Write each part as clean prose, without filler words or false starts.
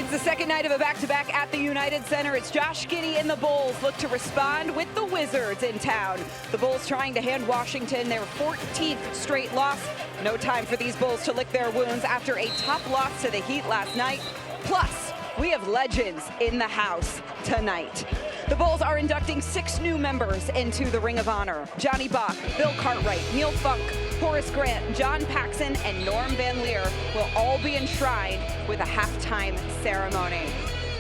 It's the second night of a back-to-back at the United Center. It's Josh Giddey and the Bulls look to respond with the Wizards in town. The Bulls trying to hand Washington their 14th straight loss. No time for these Bulls to lick their wounds after a tough loss to the Heat last night. Plus, we have legends in the house tonight. The Bulls are inducting 6 new members into the Ring of Honor. Johnny Bach, Bill Cartwright, Neil Funk, Horace Grant, John Paxson, and Norm Van Leer will all be enshrined with a halftime ceremony.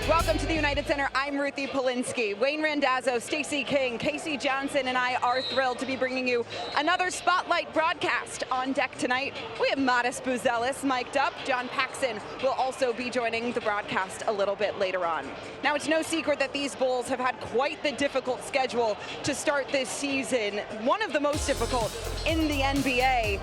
Welcome to the United Center. I'm Ruthie Polinsky. Wayne Randazzo, Stacey King, Casey Johnson, and I are thrilled to be bringing you another Spotlight broadcast. On deck tonight, we have Modest Buzelis mic'd up. John Paxson will also be joining the broadcast a little bit later on. Now, it's no secret that these Bulls have had quite the difficult schedule to start this season, one of the most difficult in the NBA.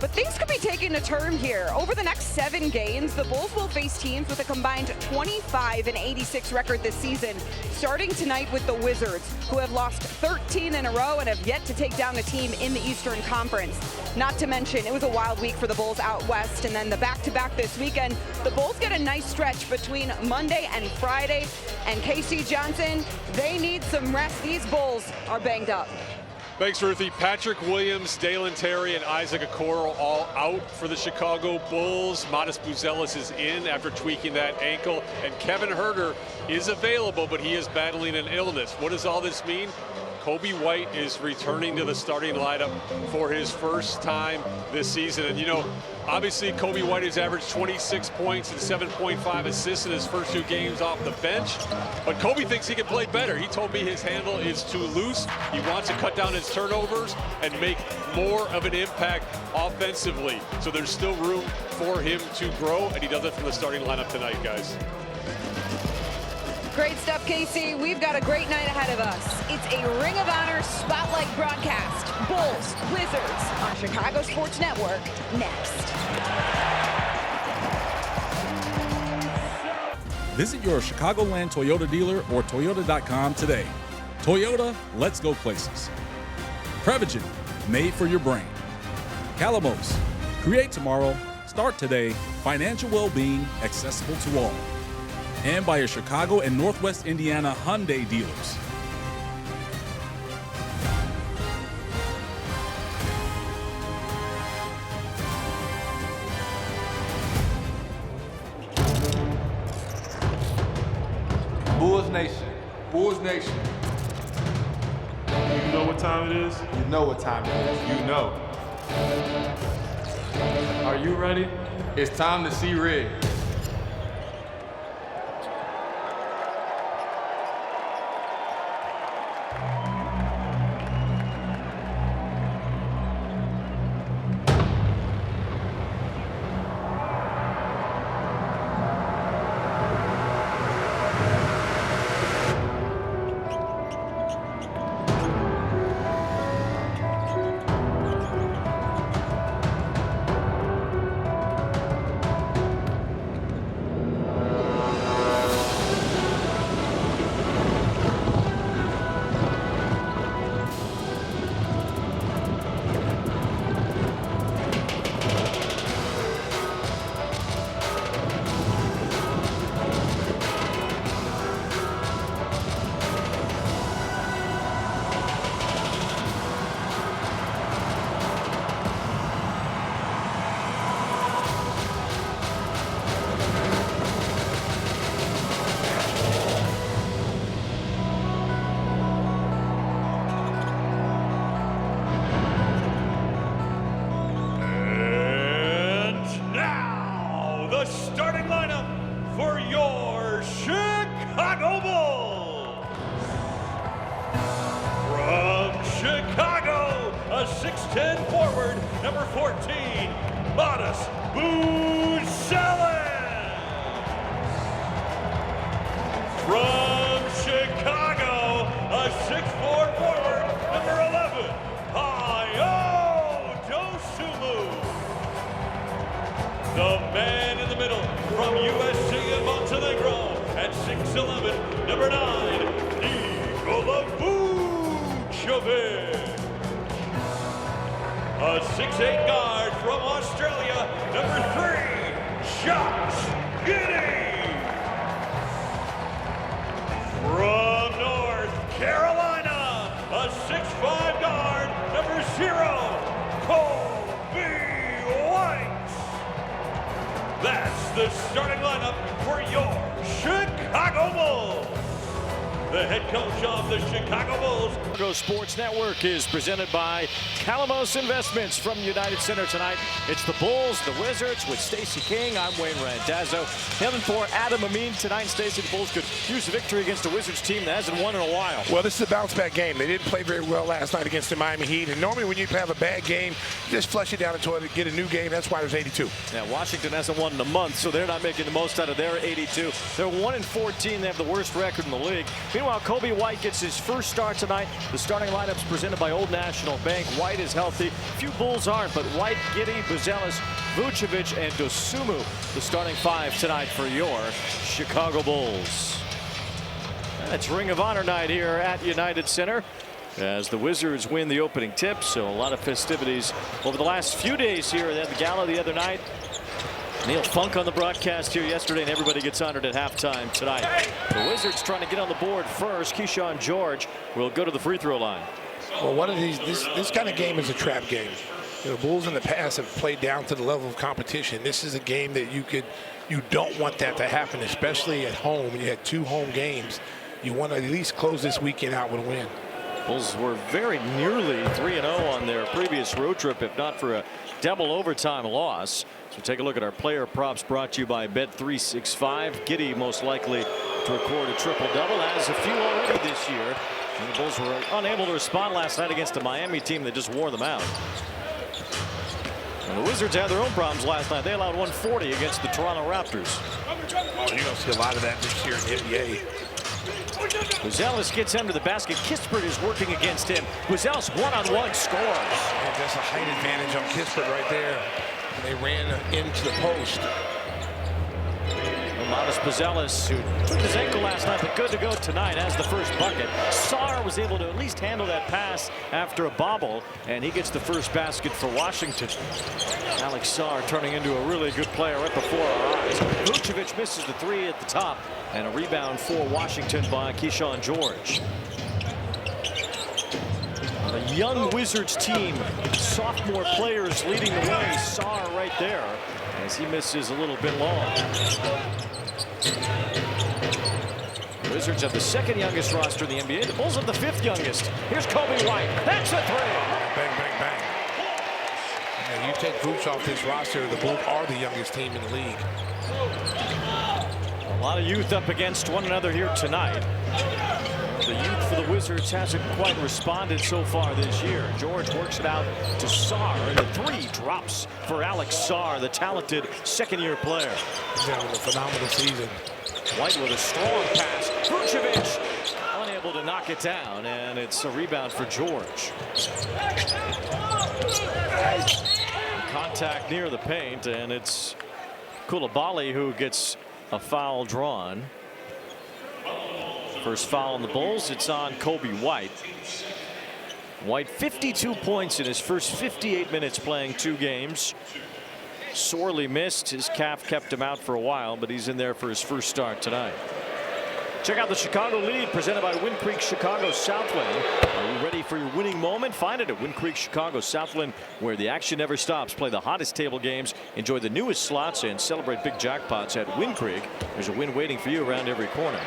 But things could be taking a turn here. Over the next 7 games, the Bulls will face teams with a combined 25-86 record this season, starting tonight with the Wizards, who have lost 13 in a row and have yet to take down a team in the Eastern Conference. Not to mention, it was a wild week for the Bulls out west, and then the back-to-back this weekend. The Bulls get a nice stretch between Monday and Friday, and Casey Johnson, they need some rest. These Bulls are banged up. Thanks, Ruthie. Patrick Williams, Dalen Terry, and Isaac Okoro all out for the Chicago Bulls. Modest Buzelis is in after tweaking that ankle, and Kevin Huerter is available, but he is battling an illness. What does all this mean? Coby White is returning to the starting lineup for his first time this season. And, you know, obviously Coby White has averaged 26 points and 7.5 assists in his first 2 games off the bench. But Coby thinks he can play better. He told me his handle is too loose. He wants to cut down his turnovers and make more of an impact offensively. So there's still room for him to grow, and he does it from the starting lineup tonight, guys. Great stuff, Casey. We've got a great night ahead of us. It's a Ring of Honor Spotlight broadcast. Bulls, Wizards on Chicago Sports Network next. Visit your Chicagoland Toyota dealer or Toyota.com today. Toyota, let's go places. Prevagen, made for your brain. Calamos, create tomorrow, start today, financial well-being accessible to all. And by your Chicago and Northwest Indiana Hyundai dealers. Bulls Nation. Bulls Nation. You know what time it is? You know what time it is. You know. Are you ready? It's time to see red. a 6'10 forward, number 14, Modest Buzelis. From Chicago, a 6'4 forward, number 11, Ayo Dosunmu. The man in the middle, from USC and Montenegro, at 6'11", number 9, Nikola Vucevic. A 6'8 guard from Australia, number 3, Josh Giddey. Chicago Bulls. The head coach of the Chicago Bulls. Chicago Sports Network is presented by Calamos Investments from United Center tonight. It's the Bulls, the Wizards with Stacey King. I'm Wayne Randazzo. Heaven for Adam Amin tonight. Stacey, the Bulls could use a victory against a Wizards team that hasn't won in a while. Well, this is a bounce-back game. They didn't play very well last night against the Miami Heat. And normally when you have a bad game, you just flush it down the toilet, get a new game. That's why there's 82. Yeah, Washington hasn't won in a month, so they're not making the most out of their 82. They're 1-14. They have the worst record in the league. Meanwhile, Kobe White gets his first start tonight. The starting lineup's presented by Old National Bank. White is healthy. Few Bulls aren't, but White, Giddey, Buzelis, Vucevic, and Dosunmu, the starting five tonight for your Chicago Bulls. And it's Ring of Honor night here at United Center as the Wizards win the opening tip. So a lot of festivities over the last few days here. They had the gala the other night. Neil Funk on the broadcast here yesterday, and everybody gets honored at halftime tonight. The Wizards trying to get on the board first. Keyshawn George will go to the free throw line. Well, one of these, this kind of game is a trap game. You know, the Bulls in the past have played down to the level of competition. This is a game that you don't want that to happen, especially at home. You had 2 home games. You want to at least close this weekend out with a win. Bulls were very nearly 3-0 on their previous road trip, if not for a double overtime loss. So take a look at our player props brought to you by Bet365. Giddey most likely to record a triple-double, as a few already this year. And the Bulls were unable to respond last night against a Miami team that just wore them out. And the Wizards had their own problems last night. They allowed 140 against the Toronto Raptors. Oh, you're going to see a lot of that this year in the NBA. Buzelis gets under the basket. Kispert is working against him. Buzelis one-on-one scores. And that's a height advantage on Kispert right there. And they ran into the post. Modest Buzelis, who took his ankle last night, but good to go tonight, has the first bucket. Sarr was able to at least handle that pass after a bobble, and he gets the first basket for Washington. Alex Sarr turning into a really good player right before our eyes. Vucevic misses the 3 at the top, and a rebound for Washington by Keyshawn George. A young Wizards team, sophomore players leading the way. Sarr right there as he misses a little bit long. The Wizards have the 2nd youngest roster in the NBA. The Bulls have the 5th youngest. Here's Kobe White. That's a 3. Bang, bang, bang. And you take Vooch off this roster, the Bulls are the youngest team in the league. A lot of youth up against one another here tonight. The youth for the Wizards hasn't quite responded so far this year. George works it out to Sarr, and the 3 drops for Alex Sarr, the talented 2nd-year player. He's having a phenomenal season. White with a strong pass. Vucevic unable to knock it down, and it's a rebound for George. Contact near the paint, and it's Coulibaly who gets a foul drawn. First foul on the Bulls. It's on Kobe White. White 52 points in his first 58 minutes playing 2 games. Sorely missed. His calf kept him out for a while, but he's in there for his first start tonight. Check out the Chicago Lead presented by Wind Creek Chicago Southland. Are you ready for your winning moment? Find it at Wind Creek Chicago Southland, where the action never stops. Play the hottest table games, enjoy the newest slots, and celebrate big jackpots at Wind Creek. There's a win waiting for you around every corner.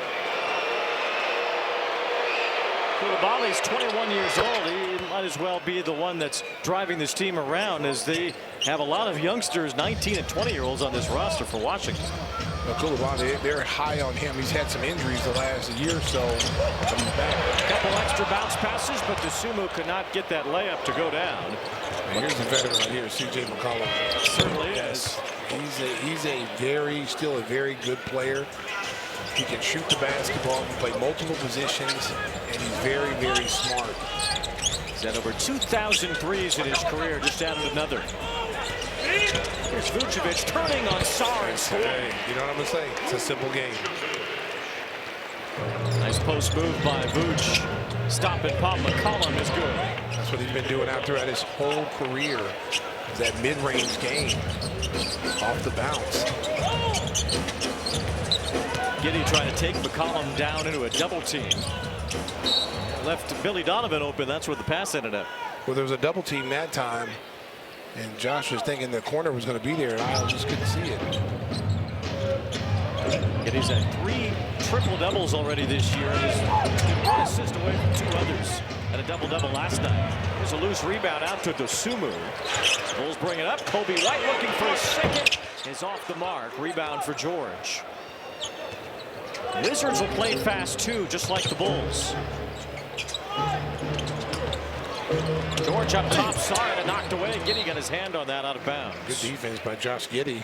Coulibaly's 21 years old. He might as well be the one that's driving this team around, as they have a lot of youngsters, 19 and 20-year-olds on this roster for Washington. Well, Coulibaly, they're high on him. He's had some injuries the last year or so. Coming back. A couple extra bounce passes, but Dosunmu could not get that layup to go down. And here's the veteran right here, C.J. McCollum. Certainly is. He's still a very good player. He can shoot the basketball, he play multiple positions, and he's very, very smart. He's had over 2,000 threes in his career, just added another. Here's Vucevic turning on Sarr and scoring. You know what I'm going to say? It's a simple game. Nice post move by Vooch. Stop and pop. McCollum is good. That's what he's been doing out throughout his whole career. Is that mid-range game off the bounce. Giddey trying to take McCollum down into a double team. Left Billy Donovan open. That's where the pass ended up. Well, there was a double team that time, and Josh was thinking the corner was going to be there, and I just couldn't see it. Giddey's at 3 triple doubles already this year. He's one assist away from 2 others. And a double-double last night. There's a loose rebound out to Dosunmu. Bulls bring it up. Coby White looking for a second. Is off the mark. Rebound for George. Wizards will play fast too, just like the Bulls. George up top, sorry to knocked away. Giddey got his hand on that out of bounds. Good defense by Josh Giddey.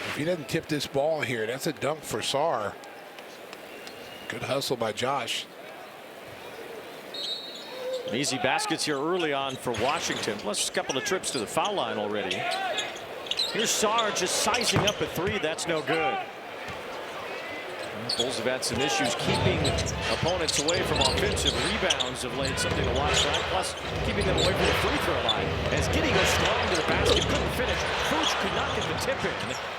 If he doesn't tip this ball here, that's a dunk for Sarr. Good hustle by Josh. Easy baskets here early on for Washington, plus a couple of trips to the foul line already. Here's Sarr just sizing up a 3. That's no good. The Bulls have had some issues keeping opponents away from offensive rebounds of late, something to watch out. Plus, keeping them away from the free throw line. As Giddey goes strong to the basket, couldn't finish. Vooch could not get the tip in.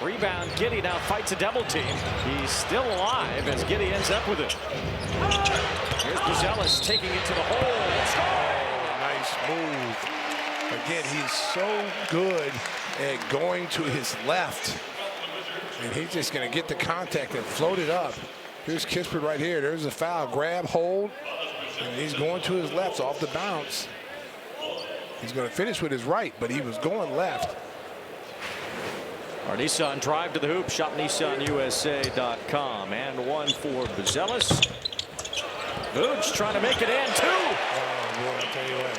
Rebound, Giddey now fights a double team. He's still alive as Giddey ends up with it. Here's Buzelis taking it to the hole. Nice move. Again, he's so good at going to his left. And he's just going to get the contact and float it up. Here's Kispert right here. There's a foul. Grab, hold. And he's going to his left off the bounce. He's going to finish with his right, but he was going left. Our Nissan drive to the hoop. Shop NissanUSA.com. And one for Buzelis. Vooch trying to make it in. 2. Oh, boy, I'll tell you what.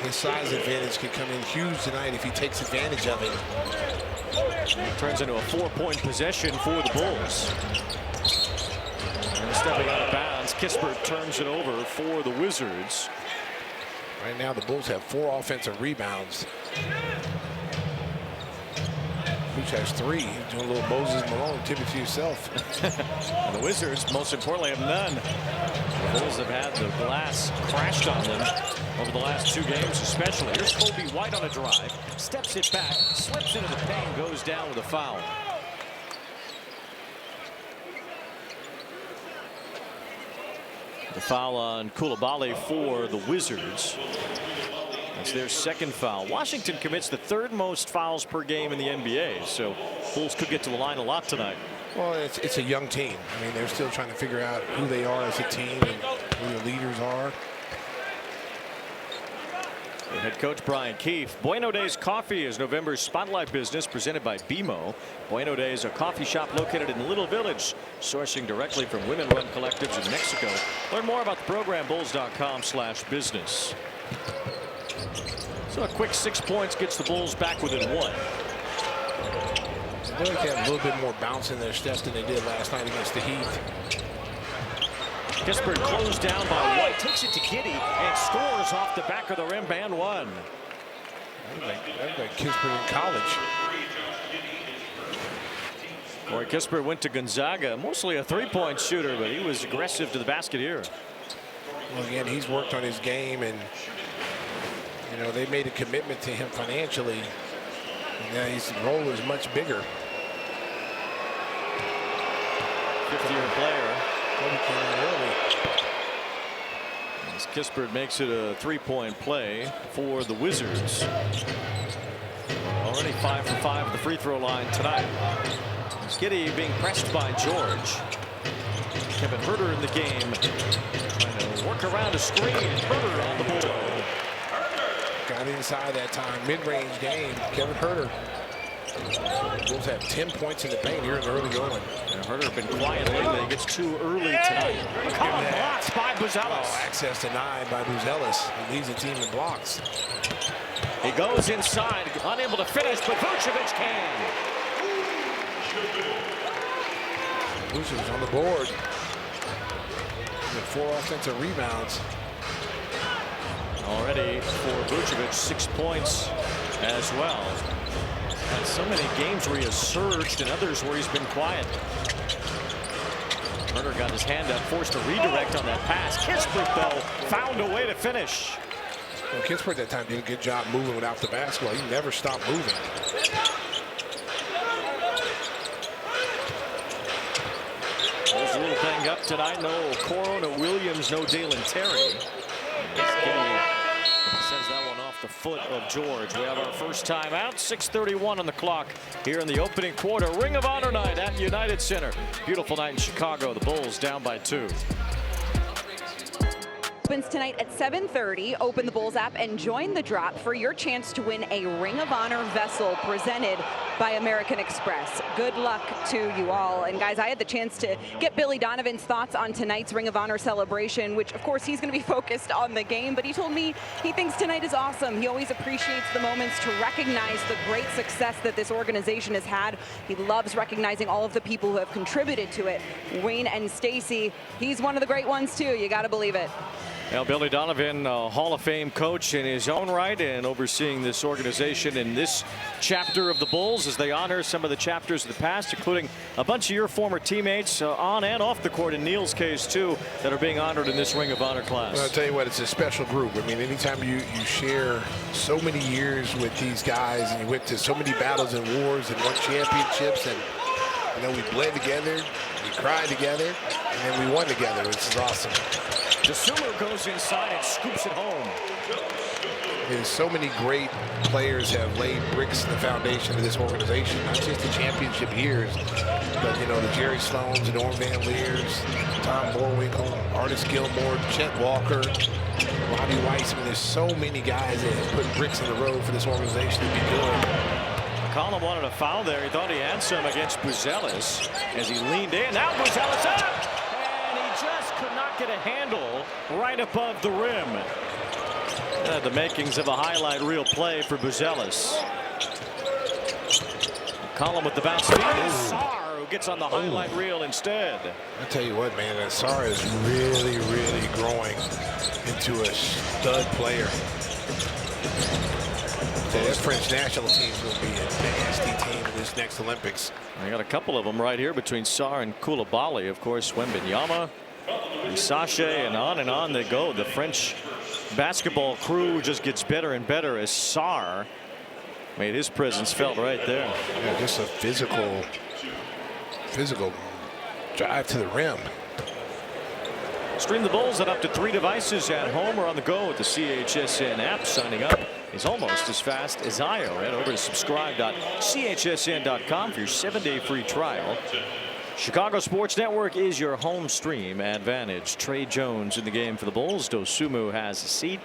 His size advantage can come in huge tonight if he takes advantage of it. It turns into a 4-point possession for the Bulls. And stepping out of bounds, Kispert turns it over for the Wizards. Right now, the Bulls have 4 offensive rebounds. Vooch has 3. He's doing a little Moses Malone. Tip it to yourself. And the Wizards, most importantly, have none. The Bulls have had the glass crashed on them over the last 2 games, especially. Here's Coby White on a drive, steps it back, slips into the paint, goes down with a foul. The foul on Coulibaly for the Wizards. That's their 2nd foul. Washington commits the 3rd most fouls per game in the NBA, so Bulls could get to the line a lot tonight. Well, it's a young team. I mean, they're still trying to figure out who they are as a team and who the leaders are. Head coach Brian Keefe. Bueno Days Coffee is November's spotlight business presented by BMO. Bueno Days, a coffee shop located in Little Village, sourcing directly from women-run collectives in Mexico. Learn more about the program, bulls.com/business. So a quick 6 points gets the Bulls back within 1. They like to have a little bit more bounce in their steps than they did last night against the Heat. Kispert closed down by White, takes it to Giddey and scores off the back of the rim, and 1. That's like Kispert in college. Corey Kispert went to Gonzaga, mostly a 3-point shooter, but he was aggressive to the basket here. Well, again, he's worked on his game, and you know they made a commitment to him financially. And now his role is much bigger. 50-year player. Kobe came in early. As Kispert makes it a 3-point play for the Wizards. Already 5 for 5 at the free throw line tonight. Giddey being pressed by George. Kevin Huerter in the game. Trying to work around a screen. Huerter on the board. Got inside that time. Mid-range game. Kevin Huerter. Bulls have 10 points in the paint here in the early going. And Huerter been quiet lately. He gets too early tonight. McCollum blocks by Buzelis. Oh, access denied by Buzelis. He leads the team in blocks. He goes inside, unable to finish, but Vucevic can. Vucevic on the board. With 4 offensive rebounds. Already for Vucevic, 6 points as well. Had so many games where he has surged and others where he's been quiet. Huerter got his hand up, forced a redirect on that pass. Kispert, though, found a way to finish. Well, Kispert that time did a good job moving without the basketball. He never stopped moving. Bulls a little banged up tonight. No Okoro, no Williams, no Dalen Terry. sends that one off the foot of George. We have our first time out. 6:31 on the clock here in the opening quarter. Ring of Honor night at United Center. Beautiful night in Chicago. The Bulls down by 2. Opens tonight at 7:30. Open the Bulls app and join the drop for your chance to win a Ring of Honor vessel presented by American Express. Good luck to you all. And guys, I had the chance to get Billy Donovan's thoughts on tonight's Ring of Honor celebration, which of course he's going to be focused on the game, but he told me he thinks tonight is awesome. He always appreciates the moments to recognize the great success that this organization has had. He loves recognizing all of the people who have contributed to it. Wayne and Stacy, he's one of the great ones too. You got to believe it. Now, Billy Donovan, a Hall of Fame coach in his own right, and overseeing this organization in this chapter of the Bulls as they honor some of the chapters of the past, including a bunch of your former teammates on and off the court, in Neil's case too, that are being honored in this Ring of Honor class. Well, I'll tell you what, it's a special group. I mean, anytime you share so many years with these guys, and you went to so many battles and wars and won championships, and we bled together, we cried together, and then we won together. This is awesome. Dosunmu goes inside and scoops it home. And so many great players have laid bricks in the foundation of this organization, not just the championship years, but the Jerry Sloans, the Norm Van Leers, Tom Boerwinkle, Artis Gilmore, Chet Walker, Bobby Weiss. I mean, there's so many guys that have put bricks in the road for this organization to be good. McCollum wanted a foul there. He thought he had some against Buzelis as he leaned in. Now Buzelis up! And he just could not get a handle right above the rim. The makings of a highlight reel play for Buzelis. McCollum with the bounce feed. Sarr, who gets on the highlight reel instead. I tell you what, man, Sarr is really, really growing into a stud player. That French national team will be a nasty team in this next Olympics. I got a couple of them right here between Sarr and Koulibaly. Of course, Wembanyama, Sachet, and on they go. The French basketball crew just gets better and better as Sarr made his presence felt right there. Yeah, just a physical drive to the rim. Stream the Bulls on up to 3 devices at home or on the go with the CHSN app. Signing up is almost as fast as Io. Head over to subscribe.chsn.com for your 7-day free trial. Chicago Sports Network is your home stream advantage. Trey Jones in the game for the Bulls. Dosunmu has a seat.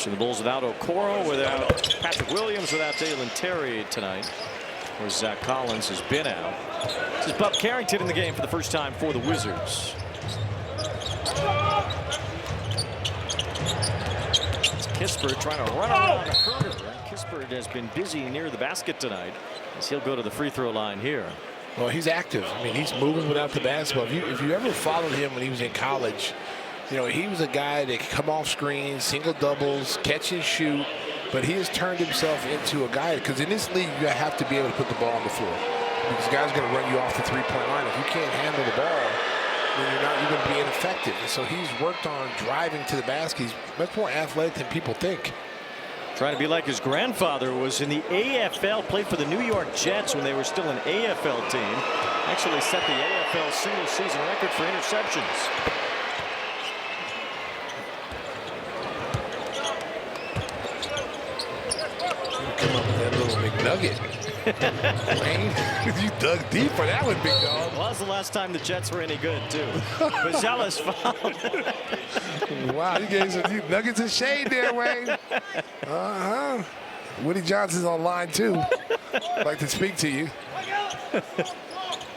The Bulls without Okoro, without Patrick Williams, without Dalen Terry tonight. Where Zach Collins has been out. This is Bub Carrington in the game for the first time for the Wizards. It's Kispert trying to run around Herder. Kispert has been busy near the basket tonight as he'll go to the free throw line here. Well, he's active. I mean, he's moving without the basketball. If you ever followed him when he was in college, he was a guy that could come off screens, single doubles, catch and shoot. But he has turned himself into a guy, because in this league, you have to be able to put the ball on the floor. Because the guy's going to run you off the three-point line. If you can't handle the ball, then you're going to be ineffective. And so he's worked on driving to the basket. He's much more athletic than people think. Trying to be like his grandfather, was in the AFL, played for the New York Jets when they were still an AFL team. Actually set the AFL single-season record for interceptions. Come up with that little McNugget. Wayne, you dug deep for that one, big dog. Well, that's the last time the Jets were any good, too. Buzelis fouled. Wow, you gave some nuggets of shade there, Wayne. Uh-huh. Woody Johnson's on line, too. I'd like to speak to you.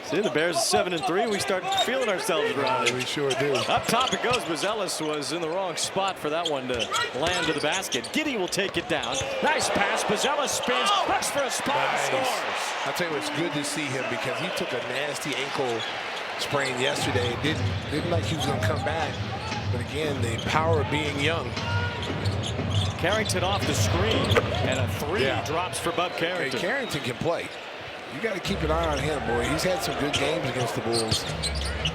See, the Bears are 7-3. We start feeling ourselves around it. We sure do. Up top it goes. Buzelis was in the wrong spot for that one to land to the basket. Giddey will take it down. Nice pass. Buzelis spins, looks for a spot, and scores. I'll tell you, it's good to see him because he took a nasty ankle sprain yesterday. Didn't like he was going to come back. But again, the power of being young. Carrington off the screen, and a three drops for Bub Carrington. Hey, Carrington can play. You got to keep an eye on him, boy. He's had some good games against the Bulls.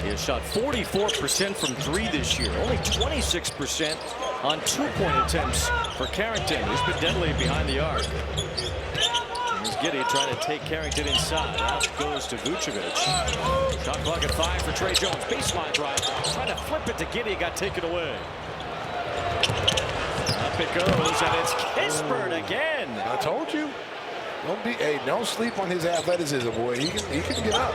He has shot 44% from 3 this year. Only 26% on 2-point attempts for Carrington. He's been deadly behind the arc. Here's Giddey trying to take Carrington inside. Out goes to Vucevic. Shot clock at 5 for Trey Jones. Baseline drive. Trying to flip it to Giddey. Got taken away. Up it goes, and it's Kispert again. I told you. Don't sleep on his athleticism, boy. He can get up.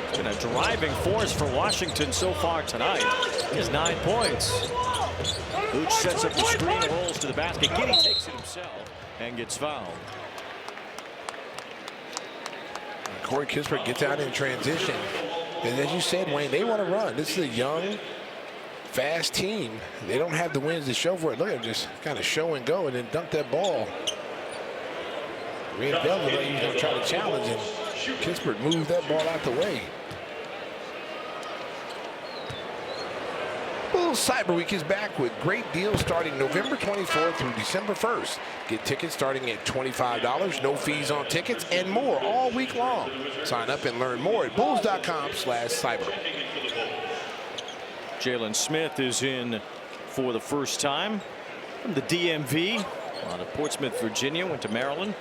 It's been a driving force for Washington so far tonight. He has 9 points. Vooch sets up the screen, rolls to the basket. Giddey takes it himself and gets fouled. Corey Kispert gets out in transition. And as you said, Wayne, they want to run. This is a young, fast team. They don't have the wins to show for it. Look at them just kind of show and go and then dunk that ball. Red Velvet, like he's going to try to challenge him. Kispert moved that ball out the way. Bulls Cyber Week is back with great deals starting November 24th through December 1st. Get tickets starting at $25, no fees on tickets, and more all week long. Sign up and learn more at bulls.com/cyber. Jalen Smith is in for the first time from the DMV out of Portsmouth, Virginia. Went to Maryland.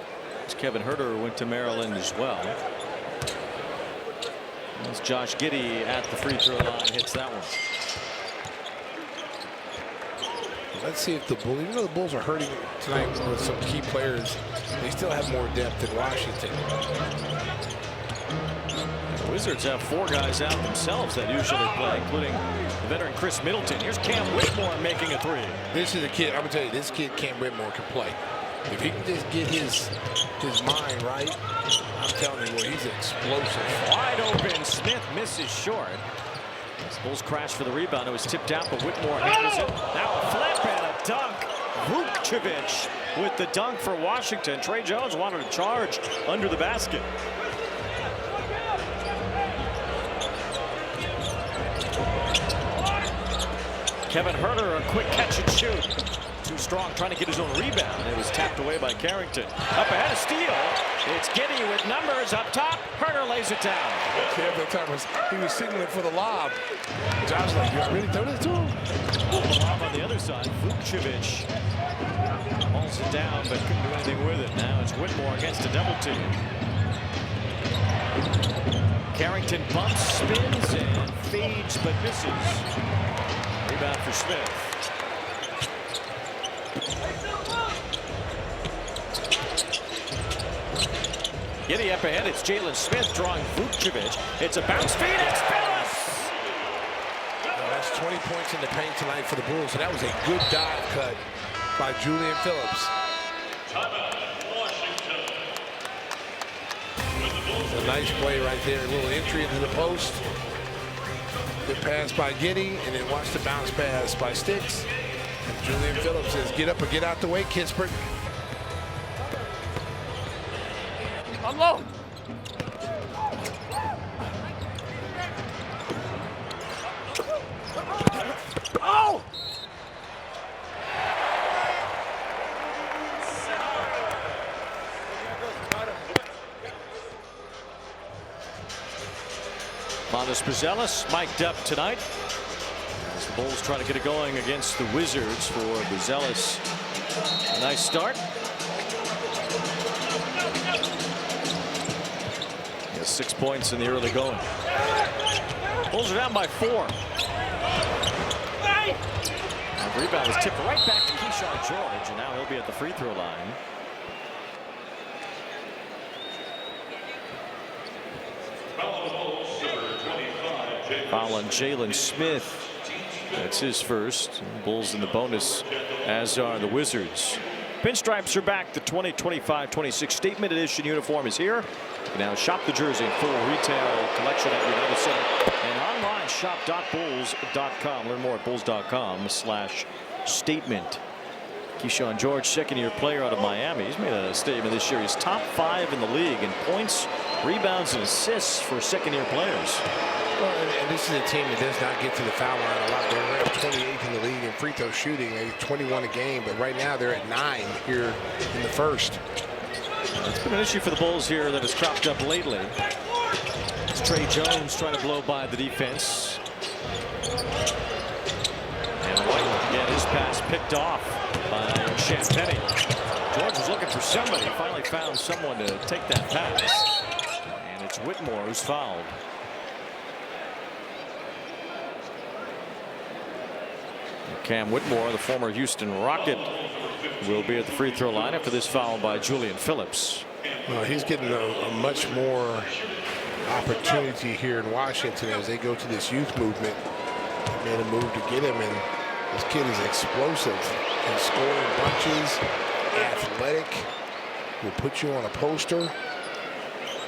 Kevin Huerter went to Maryland as well. As Josh Giddey at the free throw line hits that one. Let's see if the Bulls, even though the Bulls are hurting tonight with some key players, they still have more depth than Washington. The Wizards have 4 guys out themselves that usually play, including the veteran Chris Middleton. Here's Cam Whitmore making a 3. This is a kid, I'm going to tell you, this kid, Cam Whitmore, can play. If he can just get his mind right, I'm telling you, boy, he's explosive. Wide open, Smith misses short. The Bulls crash for the rebound. It was tipped out, but Whitmore handles it. Now a flip and a dunk. Vukcevic with the dunk for Washington. Trey Jones wanted to charge under the basket. Kevin Huerter, a quick catch and shoot. Too strong, trying to get his own rebound. It was tapped away by Carrington. Up ahead, a steal. It's Giddey with numbers up top. Huerter lays it down. Kevin Thomas, he was signaling for the lob. Josh like, you really throw this to him? Lob on the other side. Vukcevic hauls it down, but couldn't do anything with it. Now it's Whitmore against a double team. Carrington bumps, spins, and fades, but misses. Rebound for Smith. Giddey up ahead. It's Jalen Smith drawing Vukcevic. It's a bounce feed. It's Phillips. That's 20 points in the paint tonight for the Bulls. And that was a good dive cut by Julian Phillips. A nice play right there. A little entry into the post. Good pass by Giddey, and then watch the bounce pass by Sticks. And Julian Phillips says, get up or get out the way, Kispert. Unload. Oh! Matas Buzelis mic'd up tonight as the Bulls try to get it going against the Wizards. For Buzelis, a nice start. He has 6 points in the early going. Bulls are down by 4. And the rebound was tipped right back to Keyshawn George, and now he'll be at the free throw line. Foul on Jalen Smith. That's his first. Bulls in the bonus, as are the Wizards. Pinstripes are back. The 2025-26 Statement Edition uniform is here. You can now shop the jersey in full retail collection at United Center and online shop.bulls.com. Learn more at bulls.com/statement. Keyshawn George, second-year player out of Miami. He's made a statement this year. He's top 5 in the league in points, rebounds, and assists for second-year players. Well, and this is a team that does not get to the foul line a lot. They're ranked 28th in the league in free throw shooting. They're 21 a game, but right now they're at 9 here in the first. It's been an issue for the Bulls here that has cropped up lately. It's Trey Jones trying to blow by the defense. And White get his pass picked off by Champagnie. George was looking for somebody. Finally found someone to take that pass. And it's Whitmore who's fouled. Cam Whitmore, the former Houston Rocket, will be at the free throw line after this foul by Julian Phillips. Well, he's getting a much more opportunity here in Washington as they go to this youth movement. They made a move to get him, and this kid is explosive and scoring bunches, athletic, will put you on a poster.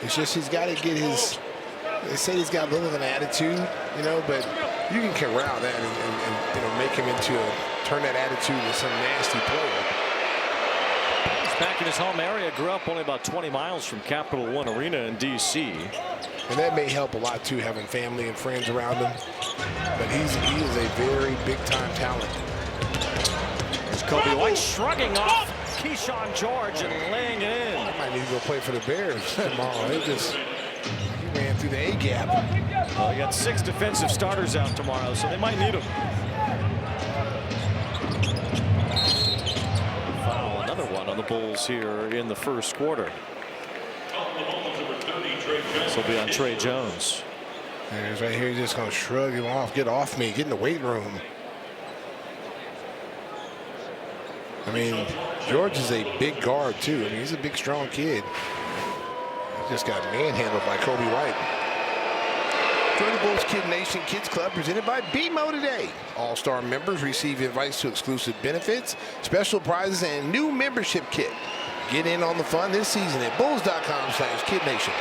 It's just he's got to get his, they say he's got a little of an attitude, you know, but you can corral that and you know, make him into turn that attitude into some nasty player. He's back in his home area, grew up only about 20 miles from Capital One Arena in D.C. And that may help a lot too, having family and friends around him. But he is a very big-time talent. There's Coby White shrugging off Keyshawn George and laying it in. I might need to go play for the Bears tomorrow. He ran through the A-gap. Well, he got 6 defensive starters out tomorrow, so they might need him. Foul, another one on the Bulls here in the first quarter. This will be on Trey Jones. There's right here, he's just going to shrug him off. Get off me. Get in the weight room. I mean, George is a big guard, too. I mean, he's a big, strong kid. He just got manhandled by Coby White. Join the Bulls Kid Nation Kids Club presented by BMO today. All-star members receive invites to exclusive benefits, special prizes, and new membership kit. Get in on the fun this season at bulls.com/kidnation.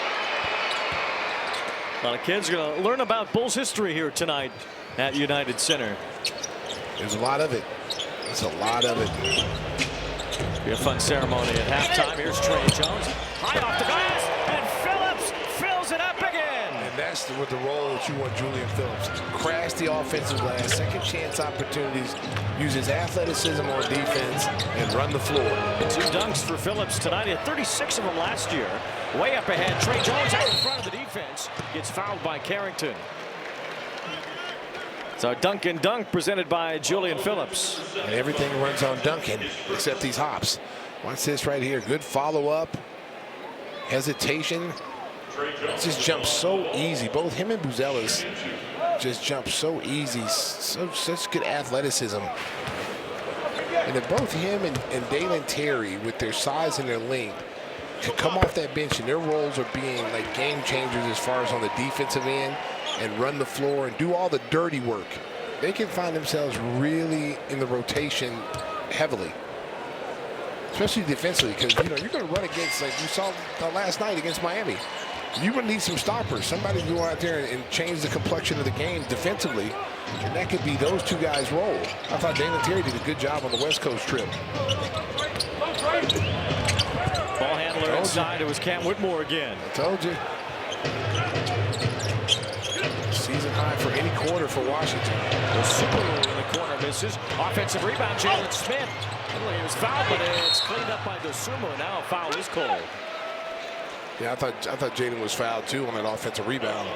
A lot of kids are going to learn about Bulls history here tonight at United Center. There's a lot of it. There's a lot of it. Be a fun ceremony at halftime. Here's Trey Jones. High off the glass, and Phillips fills it up again. And that's the role that you want Julian Phillips. Crash the offensive glass, second chance opportunities, use his athleticism on defense, and run the floor. 2 dunks for Phillips tonight. He had 36 of them last year. Way up ahead. Trey Jones out in front of the defense. Gets fouled by Carrington. So Duncan dunk presented by Julian Phillips. And everything runs on Duncan except these hops. Watch this right here. Good follow-up. Hesitation. Just jumps so easy. Both him and Buzelis just jump so easy. Such good athleticism. And if both him and Dalen Terry, with their size and their length, could come off that bench and their roles are being like game changers as far as on the defensive end and run the floor and do all the dirty work, they can find themselves really in the rotation heavily, especially defensively, because you know you're going to run against, like you saw last night against Miami. You're going to need some stoppers, somebody to go out there and change the complexion of the game defensively, and that could be those 2 guys' role. I thought Dalen Terry did a good job on the West Coast trip. Ball handler inside. It was Cam Whitmore again. I told you. Season high for any quarter for Washington. The Super in the corner misses. Offensive rebound, Jalen Smith. He was fouled, but it's cleaned up by Dosunmu. Now a foul is called. Yeah, I thought Jaden was fouled too on that offensive rebound.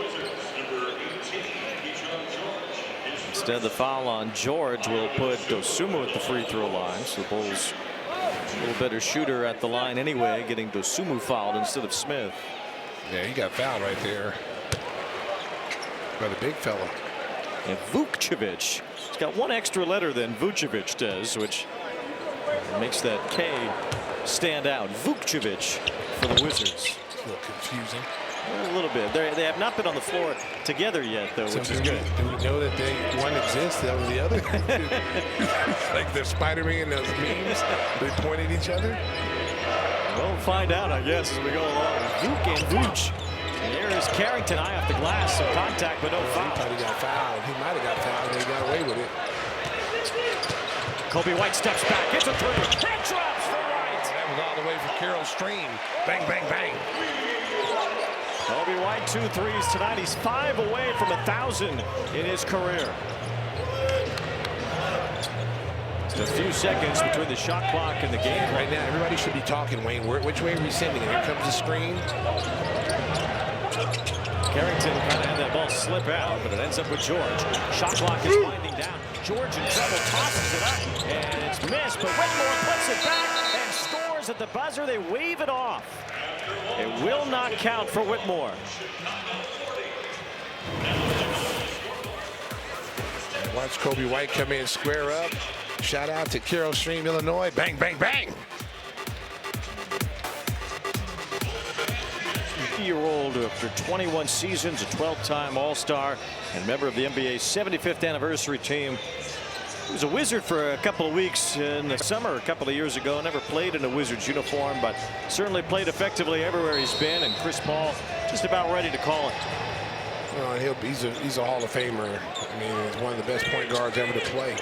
Instead, the foul on George will put Dosunmu at the free throw line. So the Bulls a little better shooter at the line anyway, getting Dosunmu fouled instead of Smith. Yeah, he got fouled right there by the big fella. And Vukcevic, he's got 1 extra letter than Vucevic does, which makes that K stand out. Vukcevic for the Wizards. It's a little confusing. A little bit. They have not been on the floor together yet, though, which is good. Do we know that one exists? That was the other. Like the Spider-Man and those memes. They point at each other. We'll find out, I guess, as we go along. Vuk and Vooch. And there is Carrington, eye off the glass. Some contact, but no foul. He probably got fouled. He might have got fouled, and he got away with it. Coby White steps back, gets a 3. Head drops for White. That was all the way from Carroll Stream. Bang, bang, bang. Coby White 2 threes tonight. He's 5 away from 1,000 in his career. Just a few seconds between the shot clock and the game. Right now, everybody should be talking, Wayne. Which way are we sending it? Here comes the screen. Carrington kind of had that ball slip out, but it ends up with George. Shot clock is winding down. George in trouble, tosses it up, and it's missed, but Whitmore puts it back and scores at the buzzer. They wave it off. It will not count for Whitmore. Watch Coby White come in, square up, Shout out to Carroll Stream, Illinois. Bang, bang, bang. 50-year-old after 21 seasons, a 12-time All-Star and member of the NBA's 75th anniversary team. He was a Wizard for a couple of weeks in the summer a couple of years ago. Never played in a Wizards uniform, but certainly played effectively everywhere he's been. And Chris Paul just about ready to call it. He's a Hall of Famer. I mean, he's one of the best point guards ever to play.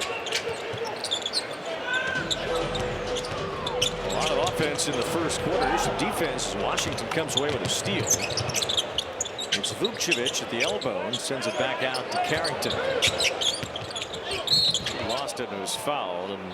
A lot of offense in the first quarter. Here's some defense as Washington comes away with a steal. It's Vukcevic at the elbow and sends it back out to Carrington. He lost it and was fouled, and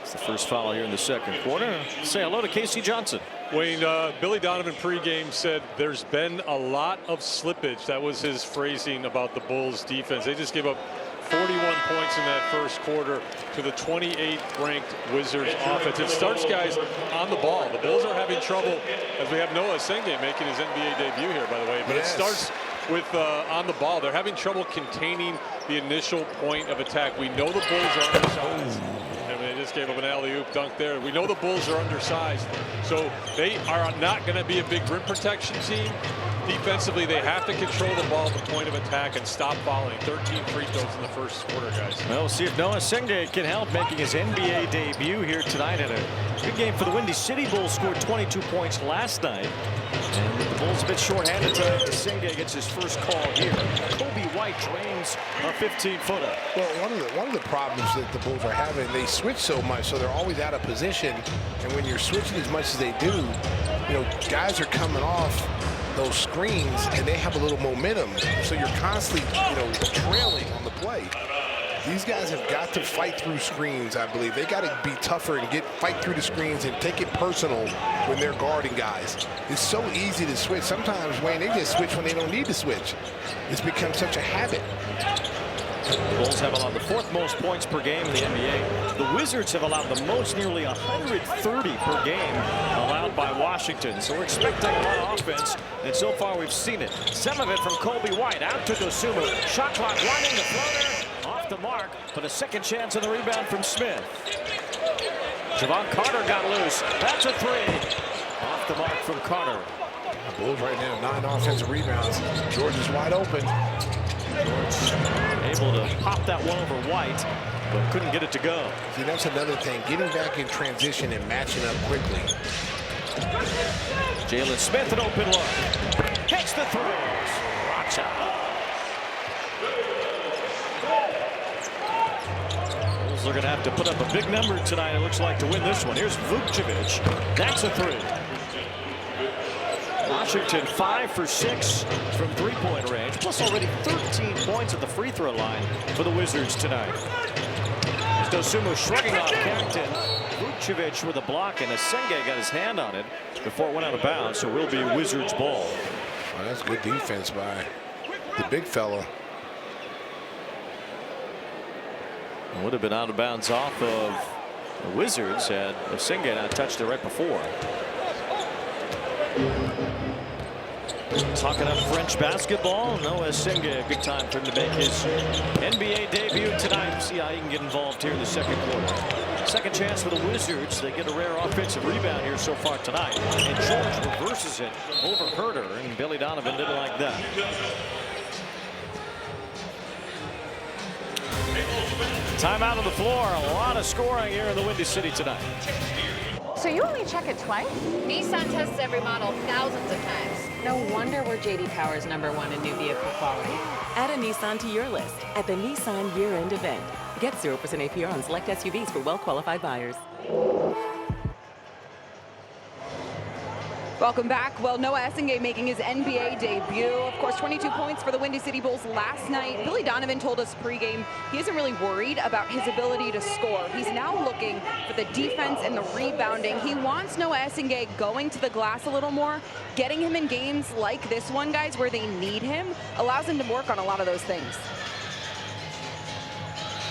it's the first foul here in the second quarter. Say hello to Casey Johnson. Wayne, Billy Donovan pregame said there's been a lot of slippage. That was his phrasing about the Bulls defense. They just gave up 41 points in that first quarter to the 28th ranked Wizards offense. It starts guys on the ball. The Bulls are having trouble, as we have Noah Senge making his NBA debut here, by the way. But It starts with on the ball. They're having trouble containing the initial point of attack. We know the Bulls are undersized. And they just gave up an alley-oop dunk there. We know the Bulls are undersized. So they are not going to be a big rim protection team. Defensively, they have to control the ball at the point of attack and stop fouling. 13 free throws in the first quarter, guys. Well, we'll see if Noah Senge can help, making his NBA debut here tonight. And a good game for the Windy City Bulls. Scored 22 points last night. And the Bulls a bit short-handed tonight. Senge gets his first call here. Kobe White drains a 15-footer. Well, one of the problems that the Bulls are having, they switch so much, so they're always out of position. And when you're switching as much as they do, you know, guys are coming off those screens and they have a little momentum, so you're constantly, you know, trailing on the play. These guys have got to fight through screens. I believe they got to be tougher and fight through the screens and take it personal when they're guarding guys. It's so easy to switch. Sometimes, Wayne, they just switch when they don't need to switch. It's become such a habit. The Bulls have allowed the fourth most points per game in the NBA. The Wizards have allowed the most, nearly 130 per game, allowed by Washington. So we're expecting a lot of offense, and so far we've seen it. Some of it from Kobe White, out to Dosunmu. Shot clock running, the floater off the mark, but a second chance on the rebound from Smith. Javon Carter got loose. That's a three. Off the mark from Carter. The Bulls right now, 9 offensive rebounds. George is wide open. George able to pop that one over White, but couldn't get it to go. See, that's another thing, getting back in transition and matching up quickly. Jalen Smith, an open look. Hits the throws. Racha. Bulls are going to have to put up a big number tonight, it looks like, to win this one. Here's Vukcevic. That's a three. Washington 5 for 6 from three-point range, plus already 13 points at the free throw line for the Wizards tonight. Dosunmu shrugging off Carrington. Vukcevic with a block, and Senge got his hand on it before it went out of bounds, so it will be Wizards ball. Oh, that's good defense by the big fella. It would have been out of bounds off of the Wizards had Senge not touched it right before. Talking up French basketball, Noah Senge, a good time for him to make his NBA debut tonight. See how he can get involved here in the second quarter. Second chance for the Wizards. They get a rare offensive rebound here so far tonight. And George reverses it over Herter, and Billy Donovan didn't like that. Timeout on the floor. A lot of scoring here in the Windy City tonight. So you only check it twice? Nissan tests every model thousands of times. No wonder we're J.D. Power's #1 in new vehicle quality. Add a Nissan to your list at the Nissan year-end event. Get 0% APR on select SUVs for well-qualified buyers. Welcome back. Well, Noah Senge making his NBA debut. Of course, 22 points for the Windy City Bulls last night. Billy Donovan told us pregame he isn't really worried about his ability to score. He's now looking for the defense and the rebounding. He wants Noah Senge going to the glass a little more. Getting him in games like this one, guys, where they need him, allows him to work on a lot of those things.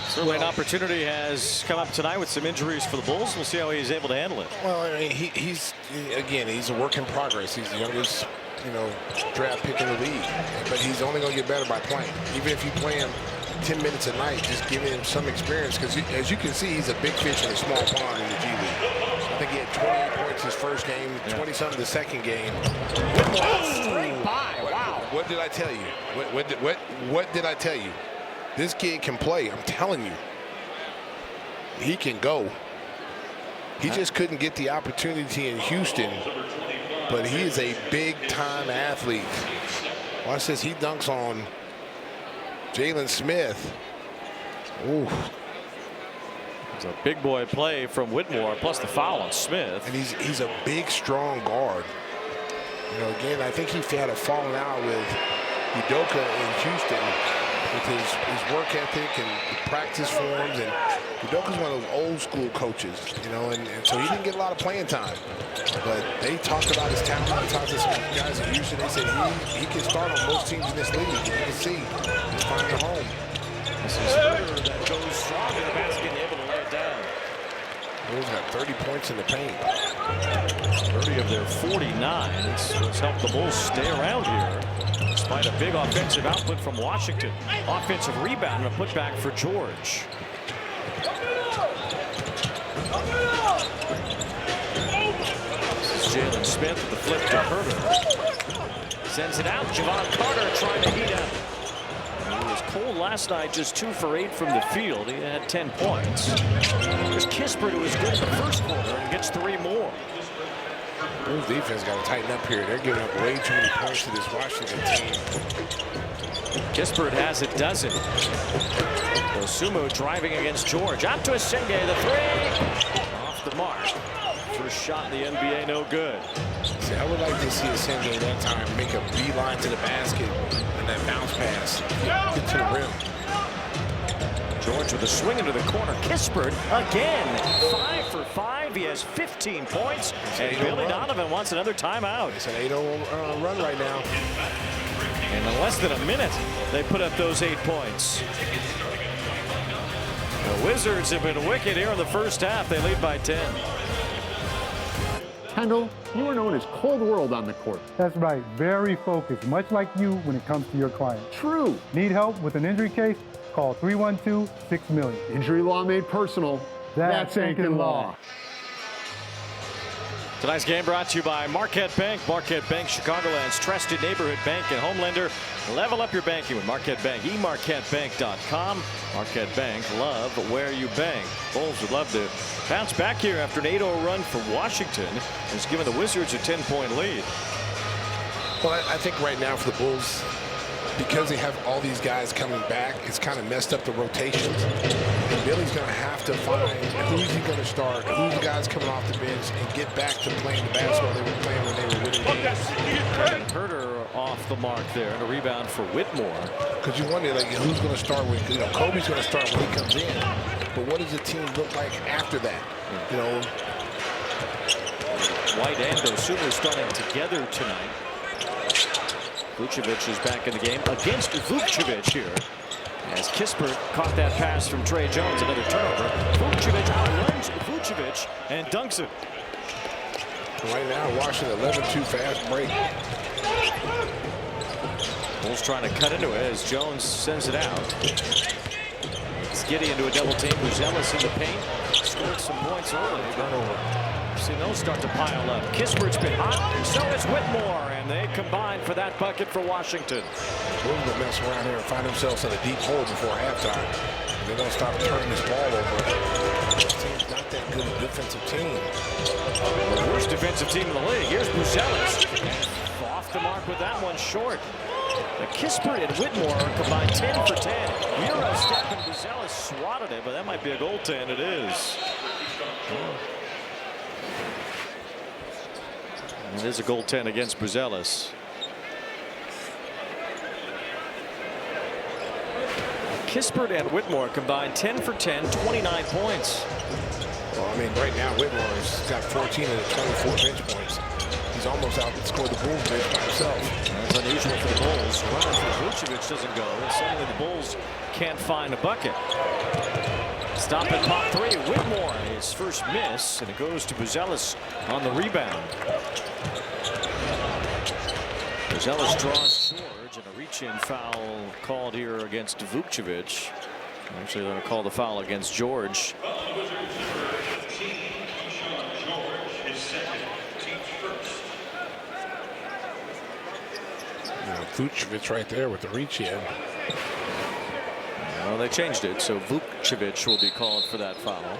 Certainly an opportunity has come up tonight with some injuries for the Bulls. We'll see how he's able to handle it. Well, I mean, he's a work in progress. He's the youngest, draft pick in the league, but he's only going to get better by playing. Even if you play him 10 minutes a night, just giving him some experience. Because as you can see, he's a big fish in a small pond in the G League. I think he had 28 points his first game, 20-something the second game. Straight by. Wow. What did I tell you? What did I tell you? This kid can play. I'm telling you. He can go. He just couldn't get the opportunity in Houston, but he is a big-time athlete. Watch this. He dunks on Jalen Smith. Ooh. It's a big boy play from Whitmore, plus the foul on Smith. And he's a big, strong guard. You know, again, I think he had a falling out with Udoka in Houston with his work ethic and practice forms. And Udoka's one of those old school coaches, you know, and so he didn't get a lot of playing time. But they talked about his talent. They talked to some guys in Houston. They said he can start on most teams in this league. You can see he's finding a home. This is Herder that goes strong in the basket and able to lay it down. Bulls got 30 points in the paint. 30 of their 49. It's helped the Bulls stay around here, despite a big offensive output from Washington. Offensive rebound and a putback for George. This is Jalen Smith with the flip to Herder. Sends it out. Javon Carter trying to heat up. He was cold last night, just 2 for 8 from the field. He had 10 points. There's Kispert, who was good in the first quarter and gets 3 more. Bulls defense got to tighten up here. They're giving up way too many points to this Washington team. Kispert has a dozen. Dosunmu driving against George. Out to Asenge, the 3. Off the mark. First shot in the NBA, no good. See, I would like to see Asenge that time make a beeline to the basket and that bounce pass. Get to the rim. George with a swing into the corner. Kispert again. 5 for 5. He has 15 points. And Billy Donovan wants another timeout. It's an 8-0 run right now. And in less than a minute, they put up those 8 points. The Wizards have been wicked here in the first half. They lead by 10. Kendall, you are known as Cold World on the court. That's right. Very focused, much like you when it comes to your client. True. Need help with an injury case? Call 312-6-million. Injury law made personal. That's Ankin Law. Tonight's game brought to you by Marquette Bank. Marquette Bank, Chicagoland's trusted neighborhood bank and home lender. Level up your banking with Marquette Bank. eMarquetteBank.com. Marquette Bank, love where you bank. Bulls would love to bounce back here after an 8-0 run for Washington. It's given the Wizards a 10-point lead. Well, I think right now for the Bulls, because they have all these guys coming back, it's kind of messed up the rotations. And Billy's going to have to find who's he going to start, who's the guys coming off the bench, and get back to playing the basketball they were playing when they were winning games. Herder off the mark there, and a rebound for Whitmore. Because you wonder, like, who's going to start with? You know, Kobe's going to start when he comes in, but what does the team look like after that? You know, White and Dosunmu starting together tonight. Vucevic is back in the game against Vucevic here. As Kispert caught that pass from Trey Jones, another turnover. Vucevic outruns Vucevic and dunks it. Right now, Washington 11-2 fast break. Bulls trying to cut into it as Jones sends it out. It's Giddey into a double team. Buzelis in the paint. Scored some points early. Turnover. Seen those start to pile up. Kispert's been hot. So is Whitmore, and they combine for that bucket for Washington. Bulls will mess around here and find themselves in a deep hole before halftime. They don't stop turning this ball over. This team's not that good a defensive team. The worst defensive team in the league. Here's Buzelis. Off the mark with that one, short. Kispert and Whitmore combined 10 for 10. Euro step and Buzelis swatted it, but that might be a goaltend. It is. It is a goaltend against Buzelis. Kispert and Whitmore combined 10 for 10, 29 points. Well, I mean, right now Whitmore's got 14 of the 24 bench points. He's almost outscored the Bulls bench by himself. That's unusual for the Bulls. Running for Vucevic doesn't go, and suddenly the Bulls can't find a bucket. Stop and pop 3. Whitmore, his first miss, and it goes to Buzelis on the rebound. Buzelis draws George, and a Reach-in foul called here against Vukcevic. Actually, they're going to call the foul against George. Vukcevic right there with the reach-in. Well, they changed it, so Vukcevic will be called for that foul.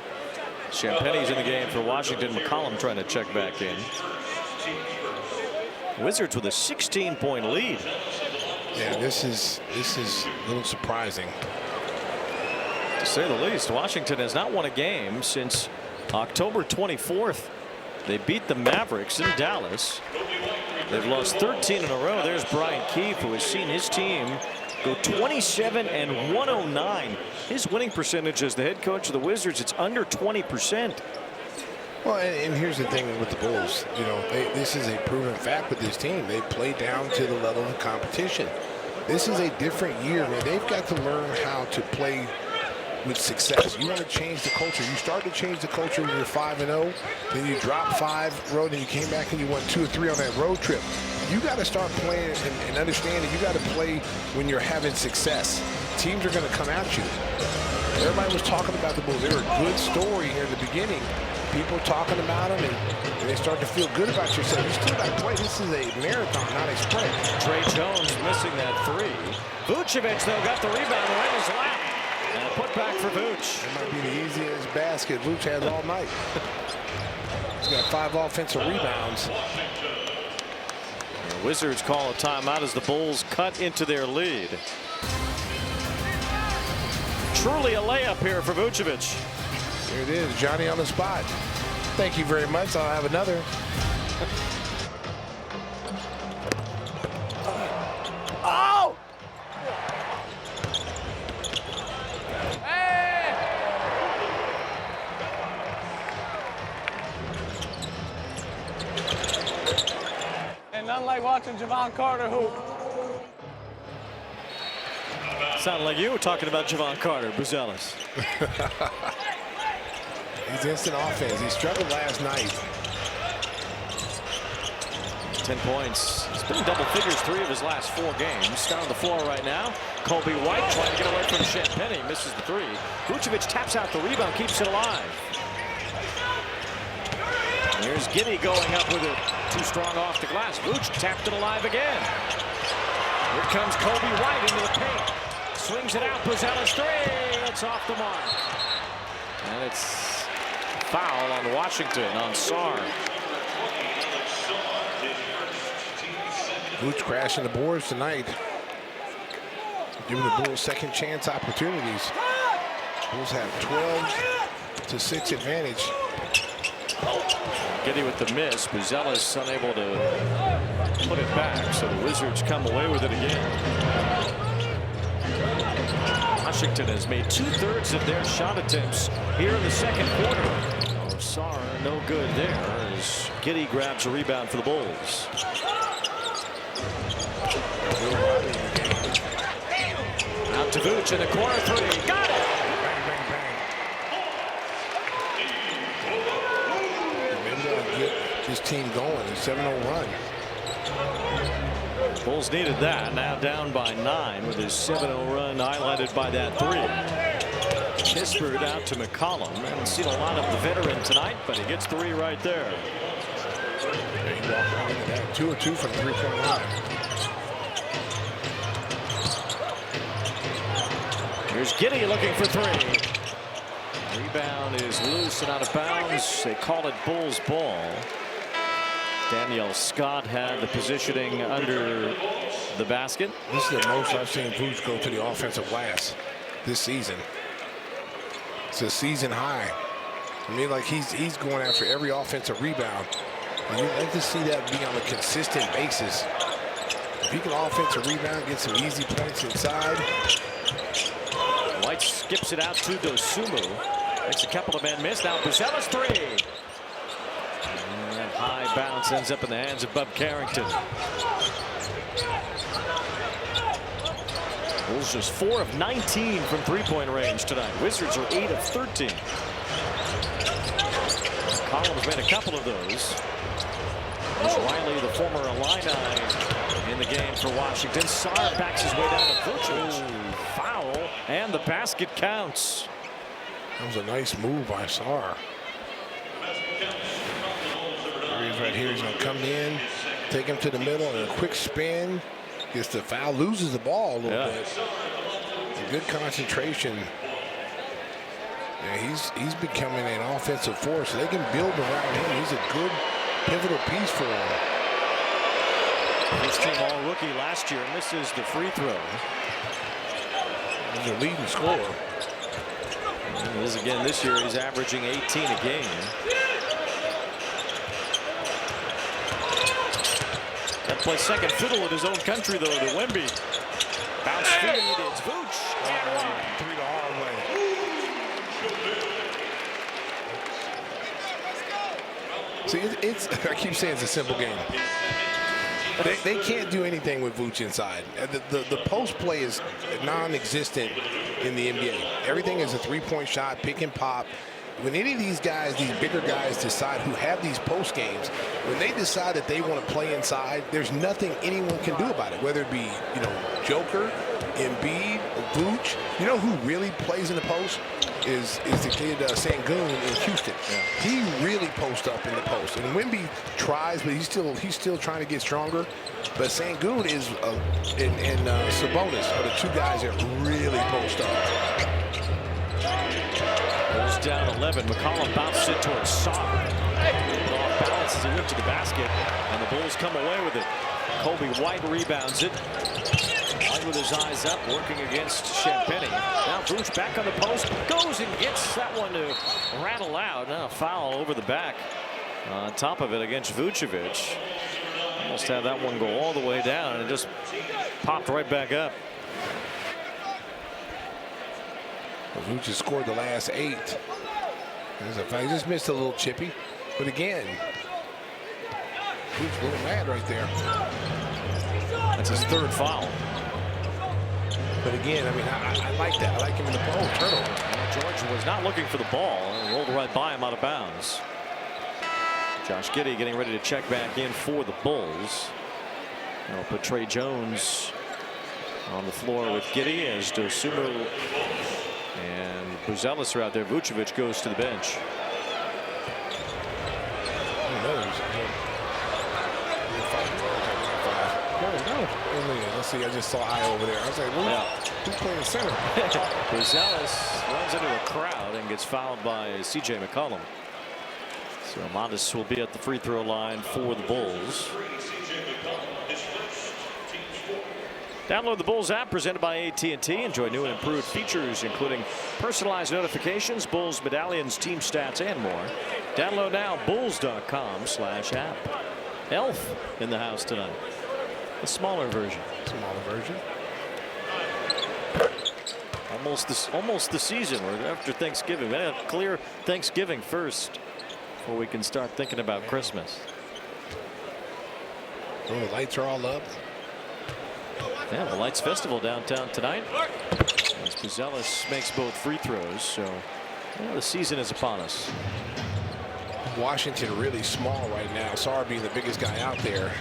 Champagne's in the game for Washington. McCollum trying to check back in. Wizards with a 16-point lead. Yeah, this is a little surprising, to say the least. Washington has not won a game since October 24th. They beat the Mavericks in Dallas. They've lost 13 in a row. There's Brian Keefe, who has seen his team go 27-109. His winning percentage as the head coach of the Wizards, it's under 20%. Well, and here's the thing with the Bulls. You know, this is a proven fact with this team. They play down to the level of competition. This is a different year, man. They've got to learn how to play with success. You want to change the culture. You start to change the culture when you're 5-0, then you drop 5 road, and you came back and you won 2 or 3 on that road trip. You got to start playing and understand that you got to play when you're having success. Teams are going to come at you. Everybody was talking about the Bulls. They were a good story here in the beginning. People talking about them, and they start to feel good about yourself. You still got to play. This is a marathon, not a sprint. Trey Jones missing that 3. Vucevic, though, got the rebound right in his lap. And a putback for Vooch. It might be the easiest basket Vooch has all night. He's got 5 offensive rebounds. The Wizards call a timeout as the Bulls cut into their lead. Truly a layup here for Vucevic. Here it is, Johnny on the spot. Thank you very much. I'll have another. Oh! And nothing like watching Javon Carter hoop. Sounded like you were talking about Javon Carter, Buzelis. He's instant offense. He struggled last night. 10 points. He's been in double figures 3 of his last 4 games. Down on the floor right now. Kobe White trying to get away from Champagnie. Misses the 3. Vucevic taps out the rebound, keeps it alive. And here's Giddey going up with it. Too strong off the glass. Vooch tapped it alive again. Here comes Kobe White into the paint. Swings it out. Buzelis 3. It's off the mark. And it's foul on Washington on Sarr. Vooch crashing the boards tonight. Giving the Bulls second chance opportunities. Bulls have 12-6 advantage. Giddey with the miss. Buzelis unable to put it back. So the Wizards come away with it again. Washington has made 2/3 of their shot attempts here in the second quarter. Oh, Sarr no good there as Giddey grabs a rebound for the Bulls. Out to Vooch in the corner 3. Got it! Bang, bang, bang. Maybe they'll get this team going. A 7-0 run. Bulls needed that. Now down by 9 with his 7-0 run highlighted by that 3. Kispert out to McCollum. Haven't seen a lot of the veteran tonight, but he gets 3 right there. There you go. 2 of 2 from 3-point line. Here's Giddey looking for 3. Rebound is loose and out of bounds. They call it Bulls ball. Daniel Scott had the positioning under the basket. This is the most I've seen Vooch go to the offensive glass this season. It's a season high. I mean, like he's going after every offensive rebound. And you like to see that be on a consistent basis. If he can offensive rebound, get some easy points inside. White skips it out to Dosunmu. Makes a couple of men miss. Now Buzelis 3. And that high bounce ends up in the hands of Bub Carrington. Bulls just 4 of 19 from 3-point range tonight. Wizards are 8 of 13. Collins made a couple of those. Riley, the former Illini in the game for Washington. Sarr backs his way down to Vucevic. Foul, and the basket counts. That was a nice move by Sarr. There he is right here. He's going to come in, take him to the middle, and a quick spin. Gets the foul, loses the ball a little bit. A good concentration. Yeah, he's becoming an offensive force. They can build around him. He's a good pivotal piece for them. First team all-rookie last year, misses the free throw. He's a leading scorer. And again this year, he's averaging 18 a game. That plays second fiddle in his own country, though, to Wemby. Bounce feed, it's Vooch. Three the hard way. See, I keep saying it's a simple game. They can't do anything with Vooch inside. The post play is non-existent in the NBA. Everything is a three-point shot, pick and pop. When any of these guys, these bigger guys decide who have these post games, when they decide that they want to play inside, there's nothing anyone can do about it, whether it be, Joker, Embiid, Vooch. You know who really plays in the post? Is the kid Sengun in Houston. Yeah. He really posts up in the post, and Wemby tries, but he's still trying to get stronger. But Sengun and Sabonis are the two guys that really post up. Bulls down 11. McCollum bounces it towards Sarr. Off balance as he went to the basket, and the Bulls come away with it. Kobe White rebounds it. White with his eyes up, working against Champagnie. Now Vooch back on the post, goes and gets that one to rattle out. Now a foul over the back on top of it against Vucevic. Almost had that one go all the way down, and it just popped right back up. Vooch has scored the last 8. He just missed a little chippy, but again, Vooch a little mad right there. That's his 3rd foul. But again, I mean, I like that. I like him in the ball turnover. George was not looking for the ball and rolled right by him out of bounds. Josh Giddey getting ready to check back in for the Bulls. They'll put Trey Jones on the floor with Giddey as Dosunmu and Buzelis are out there. Vucevic goes to the bench. Let's see, I just saw I over there. I was like, who's playing center? Buzelis runs into a crowd and gets fouled by C.J. McCollum. So Montes will be at the free throw line for the Bulls. Download the Bulls app presented by AT&T. Enjoy new and improved features, including personalized notifications, Bulls medallions, team stats, and more. Download now, bulls.com/app. Elf in the house tonight. A smaller version. Almost the season. We're after Thanksgiving. We have to clear Thanksgiving first before we can start thinking about Christmas. Oh, the lights are all up. Yeah, the Lights Festival downtown tonight. As Buzelis makes both free throws, so the season is upon us. Washington really small right now. Sarr being the biggest guy out there.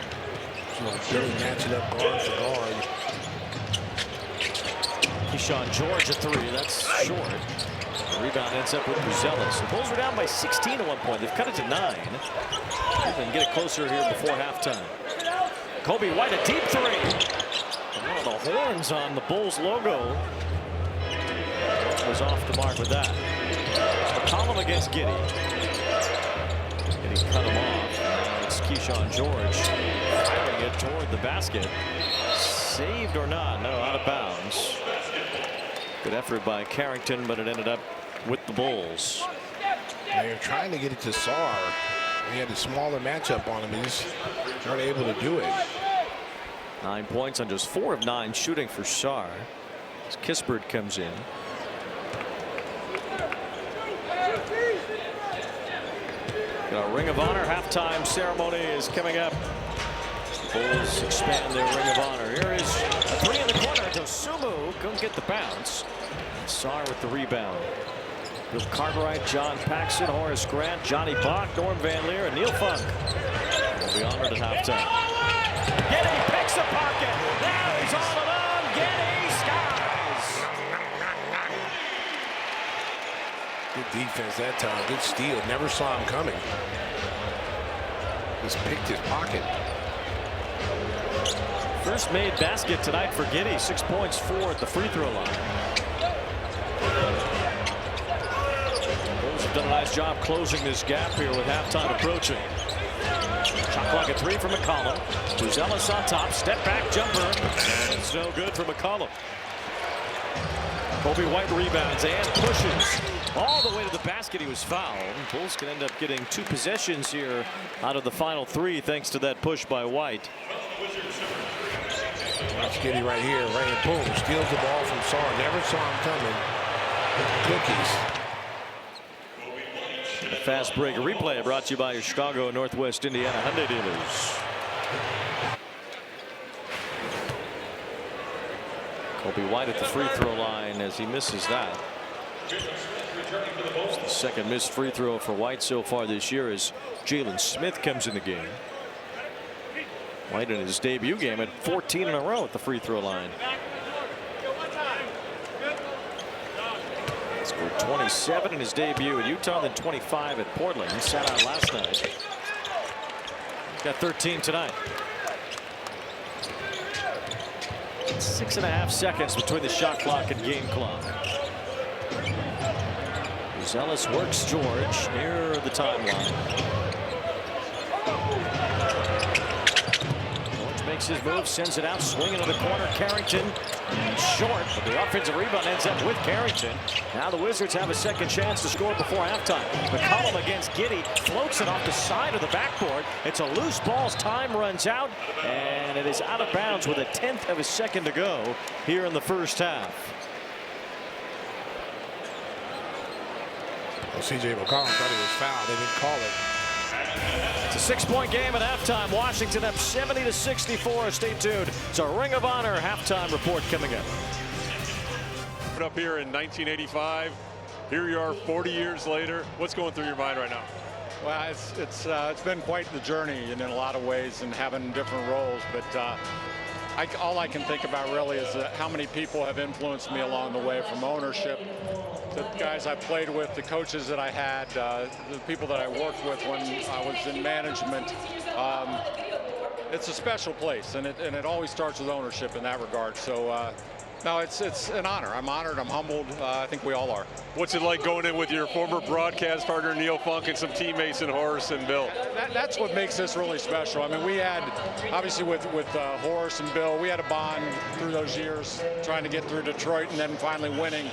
Really matching up guard for guard. Keyshawn George a 3. That's short. The rebound ends up with Buzelis. The Bulls were down by 16 at one point. They've cut it to 9. They can get it closer here before halftime. Kobe White a deep 3. And one of the horns on the Bulls logo was off the mark with that. McCollum against Giddey. Giddey cut him off. Now it's Keyshawn George firing it toward the basket. Saved or not? No, out of bounds. Good effort by Carrington, but it ended up with the Bulls. They're trying to get it to Sarr. He had a smaller matchup on him. He just weren't able to do it. 9 points on just 4 of 9 shooting for Sarr. As Kispert comes in. Got a Ring of Honor halftime ceremony is coming up. Bulls expand their Ring of Honor. Here is a 3 in the corner. Dosunmu couldn't get the bounce. Sarr with the rebound. Bill Cartwright, John Paxson, Horace Grant, Johnny Bach, Norm Van Leer, and Neil Funk will be honored at halftime. Giddey picks the pocket. that time. Good steal. Never saw him coming. Just picked his pocket. First made basket tonight for Giddey. 6 points, 4 at the free throw line. Bulls have done a nice job closing this gap here with halftime approaching. Shot clock at 3 for McCollum. Buzelis on top. Step back jumper. And it's no good for McCollum. Coby White rebounds and pushes all the way to the basket. He was fouled. Bulls can end up getting 2 possessions here out of the final 3 thanks to that push by White. Watch Giddey right here. Right, boom. Steals the ball from Sarr. Never saw him coming. Cookies. A fast break replay brought to you by your Chicago Northwest Indiana Hyundai dealers. Coby White at the free throw line as he misses that. It's the second missed free throw for White so far this year as Jalen Smith comes in the game. White in his debut game had 14 in a row at the free throw line. Scored 27 in his debut at Utah, then 25 at Portland. He sat out last night. He's got 13 tonight. 6.5 seconds between the shot clock and game clock. Buzelis works George near the timeline. George makes his move, sends it out, swinging to the corner. Carrington short, but the offensive rebound ends up with Carrington. Now the Wizards have a second chance to score before halftime. McCollum against Giddey floats it off the side of the backboard. It's a loose ball as time runs out, and it is out of bounds with 1/10 of a second to go here in the first half. Well, C.J. McCollum thought he was fouled. They didn't call it. It's a 6-point game at halftime. Washington up 70-64. Stay tuned. It's a Ring of Honor halftime report coming up. Up here in 1985. Here you are 40 years later. What's going through your mind right now? Well, it's been quite the journey in a lot of ways and having different roles. But all I can think about really is how many people have influenced me along the way, from ownership, the guys I played with, the coaches that I had, the people that I worked with when I was in management. It's a special place, and it always starts with ownership in that regard. So no, it's an honor. I'm honored. I'm humbled. I think we all are. What's it like going in with your former broadcast partner Neil Funk and some teammates in Horace and Bill? That's what makes this really special. I mean, we had, obviously with Horace and Bill, we had a bond through those years trying to get through Detroit and then finally winning.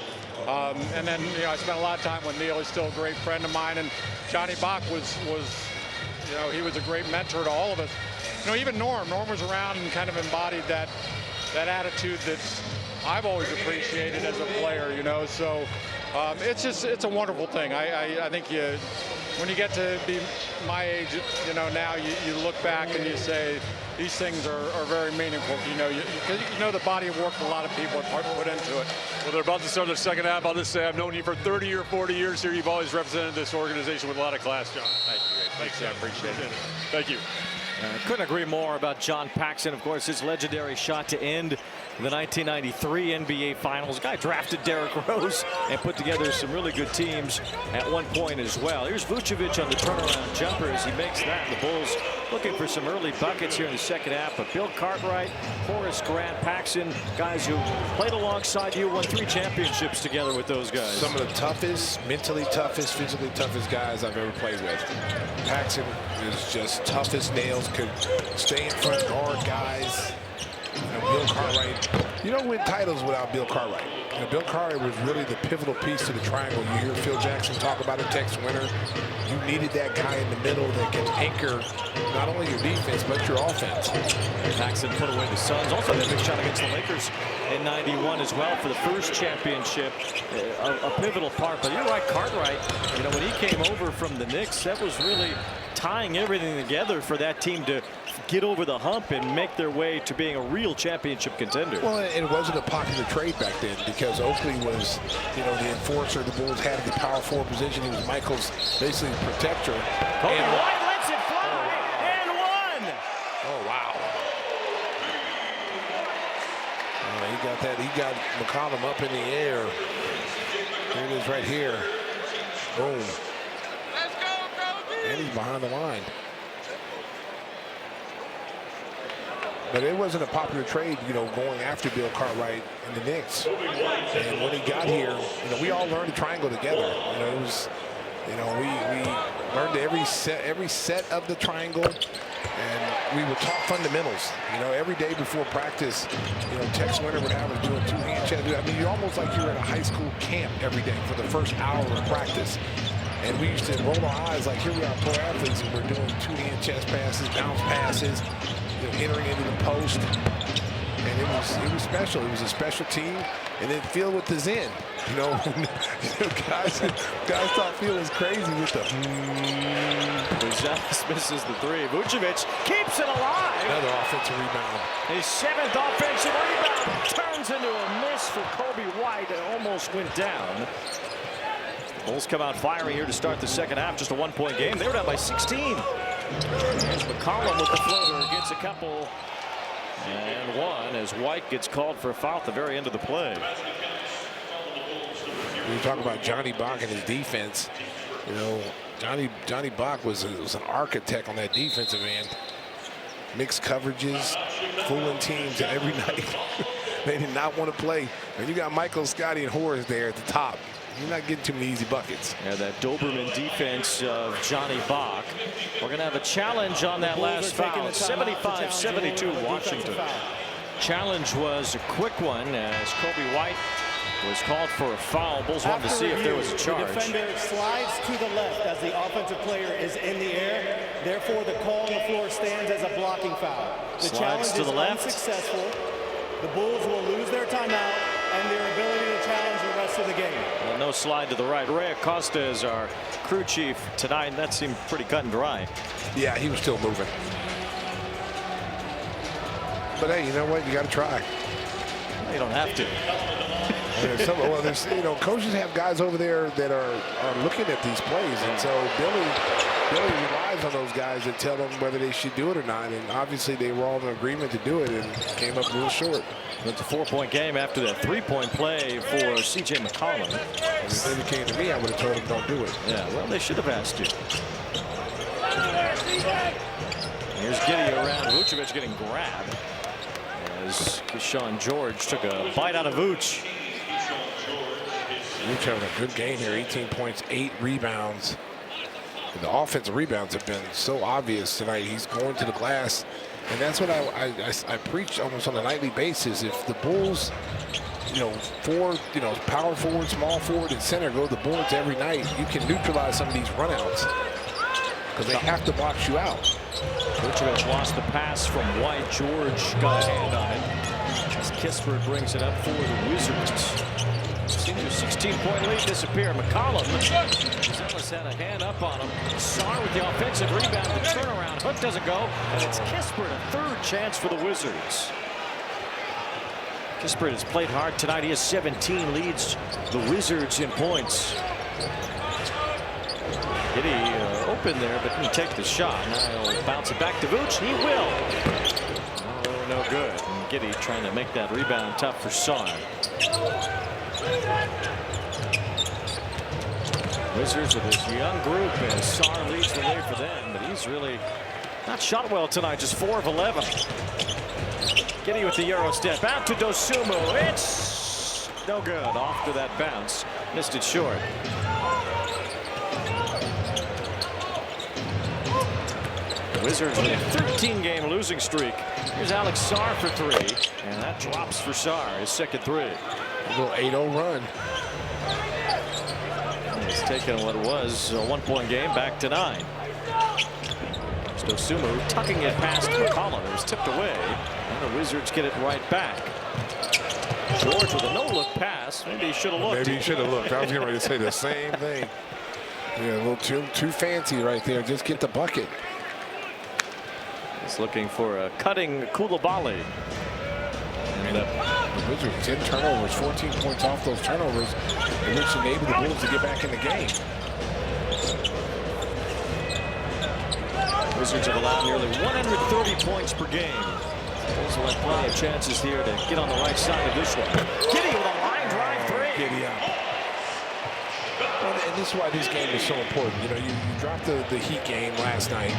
And then, I spent a lot of time with Neil. He's still a great friend of mine. And Johnny Bach was he was a great mentor to all of us. Even Norm was around and kind of embodied that attitude that I've always appreciated as a player, so it's a wonderful thing. I think when you get to be my age, now you look back and you say these things are very meaningful. The body of work a lot of people have put into it. Well, they're about to start their second half. I'll just say I've known you for 30 or 40 years here. You've always represented this organization with a lot of class, John. Thank you. Thanks, I appreciate it. Thank you. Couldn't agree more about John Paxson. Of course, his legendary shot to end the 1993 NBA Finals. Guy drafted Derrick Rose and put together some really good teams at one point as well. Here's Vucevic on the turnaround jumper as he makes that. The Bulls looking for some early buckets here in the second half. But Bill Cartwright, Horace Grant, Paxson, guys who played alongside you, won 3 championships together with those guys. Some of the toughest, mentally toughest, physically toughest guys I've ever played with. Paxson is just tough as nails, could stay in front, guard guys. Bill Cartwright, you don't win titles without Bill Cartwright. Bill Cartwright was really the pivotal piece to the triangle. You hear Phil Jackson talk about it, Tex Winter. You needed that guy in the middle that can anchor not only your defense, but your offense. Paxson put away the Suns. Also had a big shot against the Lakers in '91 as well for the first championship. A pivotal part. But you're right, Cartwright, when he came over from the Knicks, that was really tying everything together for that team to get over the hump and make their way to being a real championship contender. Well, it wasn't a popular trade back then because Oakley was, the enforcer the Bulls had in the power forward position. He was Michael's basically protector. Coby White lets it fly and one. Oh, wow. He got that. He got McCollum up in the air. Here it is right here. Boom. And he's behind the line. But it wasn't a popular trade, you know, going after Bill Cartwright and the Knicks. And when he got here, you know, we all learned the triangle together. You know, it was, you know, we learned every set of the triangle, and we were taught fundamentals. You know, every day before practice, you know, Tex Winter would have us doing two-hand chest. I mean, you're almost like you're at a high school camp every day for the first hour of practice. And we used to roll our eyes like, here we are, pro athletes, and we're doing two-hand chest passes, bounce passes, you know, entering into the post. And it was special. It was a special team, and then Phil with the zen. You know, guys thought Phil was crazy with the. Buzelis misses the three. Vucevic keeps it alive. Another offensive rebound. His 7th offensive rebound turns into a miss for Coby White. It almost went down. Bulls come out firing here to start the second half. Just a 1-point game. They were down by 16. Here's McCollum with the floater. Gets a couple. And one as White gets called for a foul at the very end of the play. We talk about Johnny Bach and his defense. You know, Johnny Bach was an architect on that defensive end. Mixed coverages, fooling teams every night. They did not want to play. And you got Michael, Scotty, and Horace there at the top. You're not getting too many easy buckets. Yeah, that Doberman defense of Johnny Bach. We're going to have a challenge on that last foul. 75-72 Washington. Challenge was a quick one as Coby White was called for a foul. Bulls wanted to see if there was a charge. The defender slides to the left as the offensive player is in the air. Therefore, the call on the floor stands as a blocking foul. The challenge is unsuccessful. The Bulls will lose their timeout and their ability to challenge the rest of the game. Well, no slide to the right. Ray Acosta is our crew chief tonight, and that seemed pretty cut and dry. Yeah, he was still moving. But hey, you know what? You got to try. You don't have to. There's you know, coaches have guys over there that are looking at these plays, and so Billy relies on those guys to tell them whether they should do it or not. And obviously, they were all in agreement to do it, and came up a little short. It's a 4-point game after that 3-point play for C.J. McCollum. If it came to me, I would have told them don't do it. Yeah, well, they should have asked you. Here's Giddey around. Vucevic getting grabbed as Sean George took a bite out of Vooch. Vooch having a good game here. 18 points, 8 rebounds. And the offensive rebounds have been so obvious tonight. He's going to the glass. And that's what I preach almost on a nightly basis. If the Bulls, you know, power forward, small forward, and center go to the boards every night, you can neutralize some of these runouts because they have to box you out. Vucevic lost the pass from White. George got a hand on it as Kispert brings it up for the Wizards. Seems your 16-point lead disappear. McCollum. Buzelis had a hand up on him. Sarr with the offensive rebound. The turnaround. Hook doesn't go. And it's Kispert, a third chance for the Wizards. Kispert has played hard tonight. He has 17, leads the Wizards in points. Giddey open there, but didn't take the shot. Now he'll bounce it back to Vooch. He will. Oh, no good. And Giddey trying to make that rebound tough for Sarr. Wizards with his young group as Sarr leads the way for them, but he's really not shot well tonight, just 4 of 11. Giddey with the Euro step out to Dosunmu. It's no good. Off to that bounce. Missed it short. The Wizards with a 13-game losing streak. Here's Alex Sarr for 3, and that drops for Sarr, his second 3. A little 8-0 run. He's taken what was a 1-point game back to 9. Dosunmu tucking it past McCollum. It was tipped away, and the Wizards get it right back. George with a no-look pass. Maybe he should have looked. Maybe he should have looked. I was getting ready to say the same thing. Yeah, a little too fancy right there. Just get the bucket. He's looking for a cutting Coulibaly. And the Wizards 10 turnovers, 14 points off those turnovers, which enabled the Bulls to get back in the game. Wizards have allowed nearly 130 points per game. Bulls will have plenty of chances here to get on the right side of this one. Giddey with a line drive 3. Giddey out. And this is why this game is so important. You know, you dropped the Heat game last night.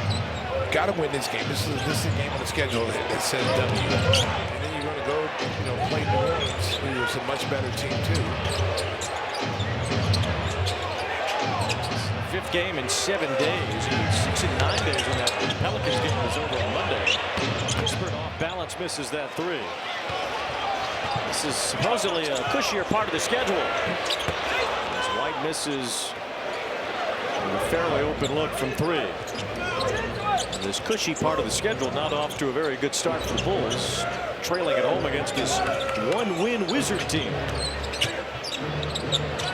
Got to win this game. This is a game on the schedule that says W. And then you're going to go, you know, play New Orleans, who is a much better team too. Fifth game in 7 days. 6 and 9 days when that Pelicans game was over on Monday. Kispert off balance misses that three. This is supposedly a cushier part of the schedule. As White misses a fairly open look from three. This cushy part of the schedule not off to a very good start for the Bulls, trailing at home against this one-win Wizard team.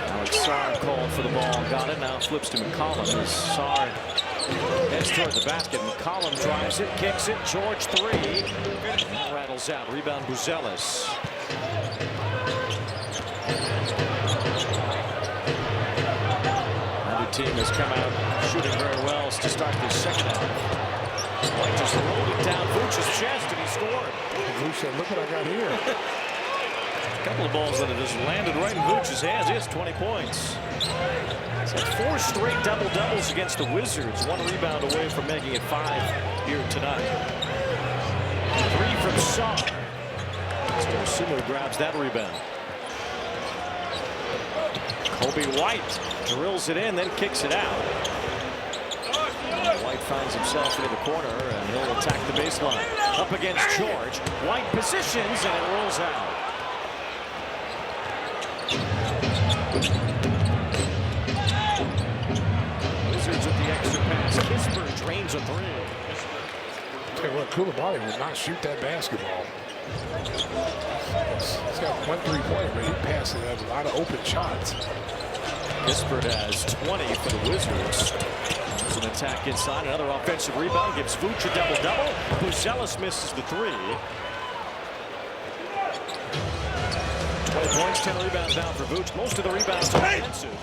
Alex Sarr called for the ball, got it, now flips to McCollum as Sarr heads toward the basket. McCollum drives it, kicks it, George three, rattles out, rebound Buzelis. Another team has come out shooting very well to start this second half. White just rolled it down Vooch's chest and he scored. Vooch said, look what I got here. A couple of balls that have just landed right in Vooch's hands. He has 20 points. He's had 4 straight double-doubles against the Wizards. 1 rebound away from making it 5 here tonight. 3 from Sarr. Sumo grabs that rebound. Kobe White drills it in, then kicks it out. White finds himself into the corner, and he'll attack the baseline. Up against George. White positions, and it rolls out. Wizards with the extra pass. Kispert drains a three. Tell you what, Coulibaly will not shoot that basketball. He's got 1 3-pointer, but he passes a lot of open shots. Kispert has 20 for the Wizards. There's an attack inside, another offensive rebound, gives Vooch a double-double. Buzelis misses the three. 20 points, 10 rebounds down for Vooch. Most of the rebounds are offensive.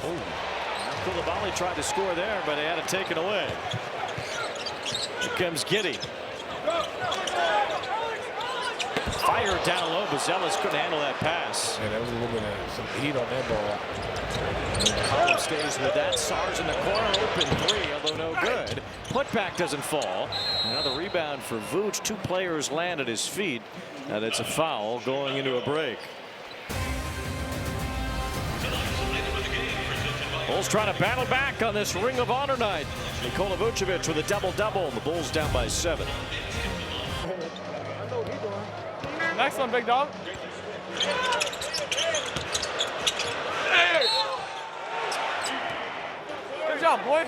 Coulibaly tried to score there, but he had it taken away. Here comes Giddey. Fire down low. Buzelis couldn't handle that pass. Yeah, that was a little bit of some heat on that ball. McCollum stays with that. Sarr's in the corner, open three, although no good. Putback doesn't fall. Another rebound for Vooch. 2 players land at his feet, and it's a foul going into a break. Bulls trying to battle back on this Ring of Honor night. Nikola Vucevic with a double-double, and the Bulls down by 7. Next one, big dog. Good job, boy.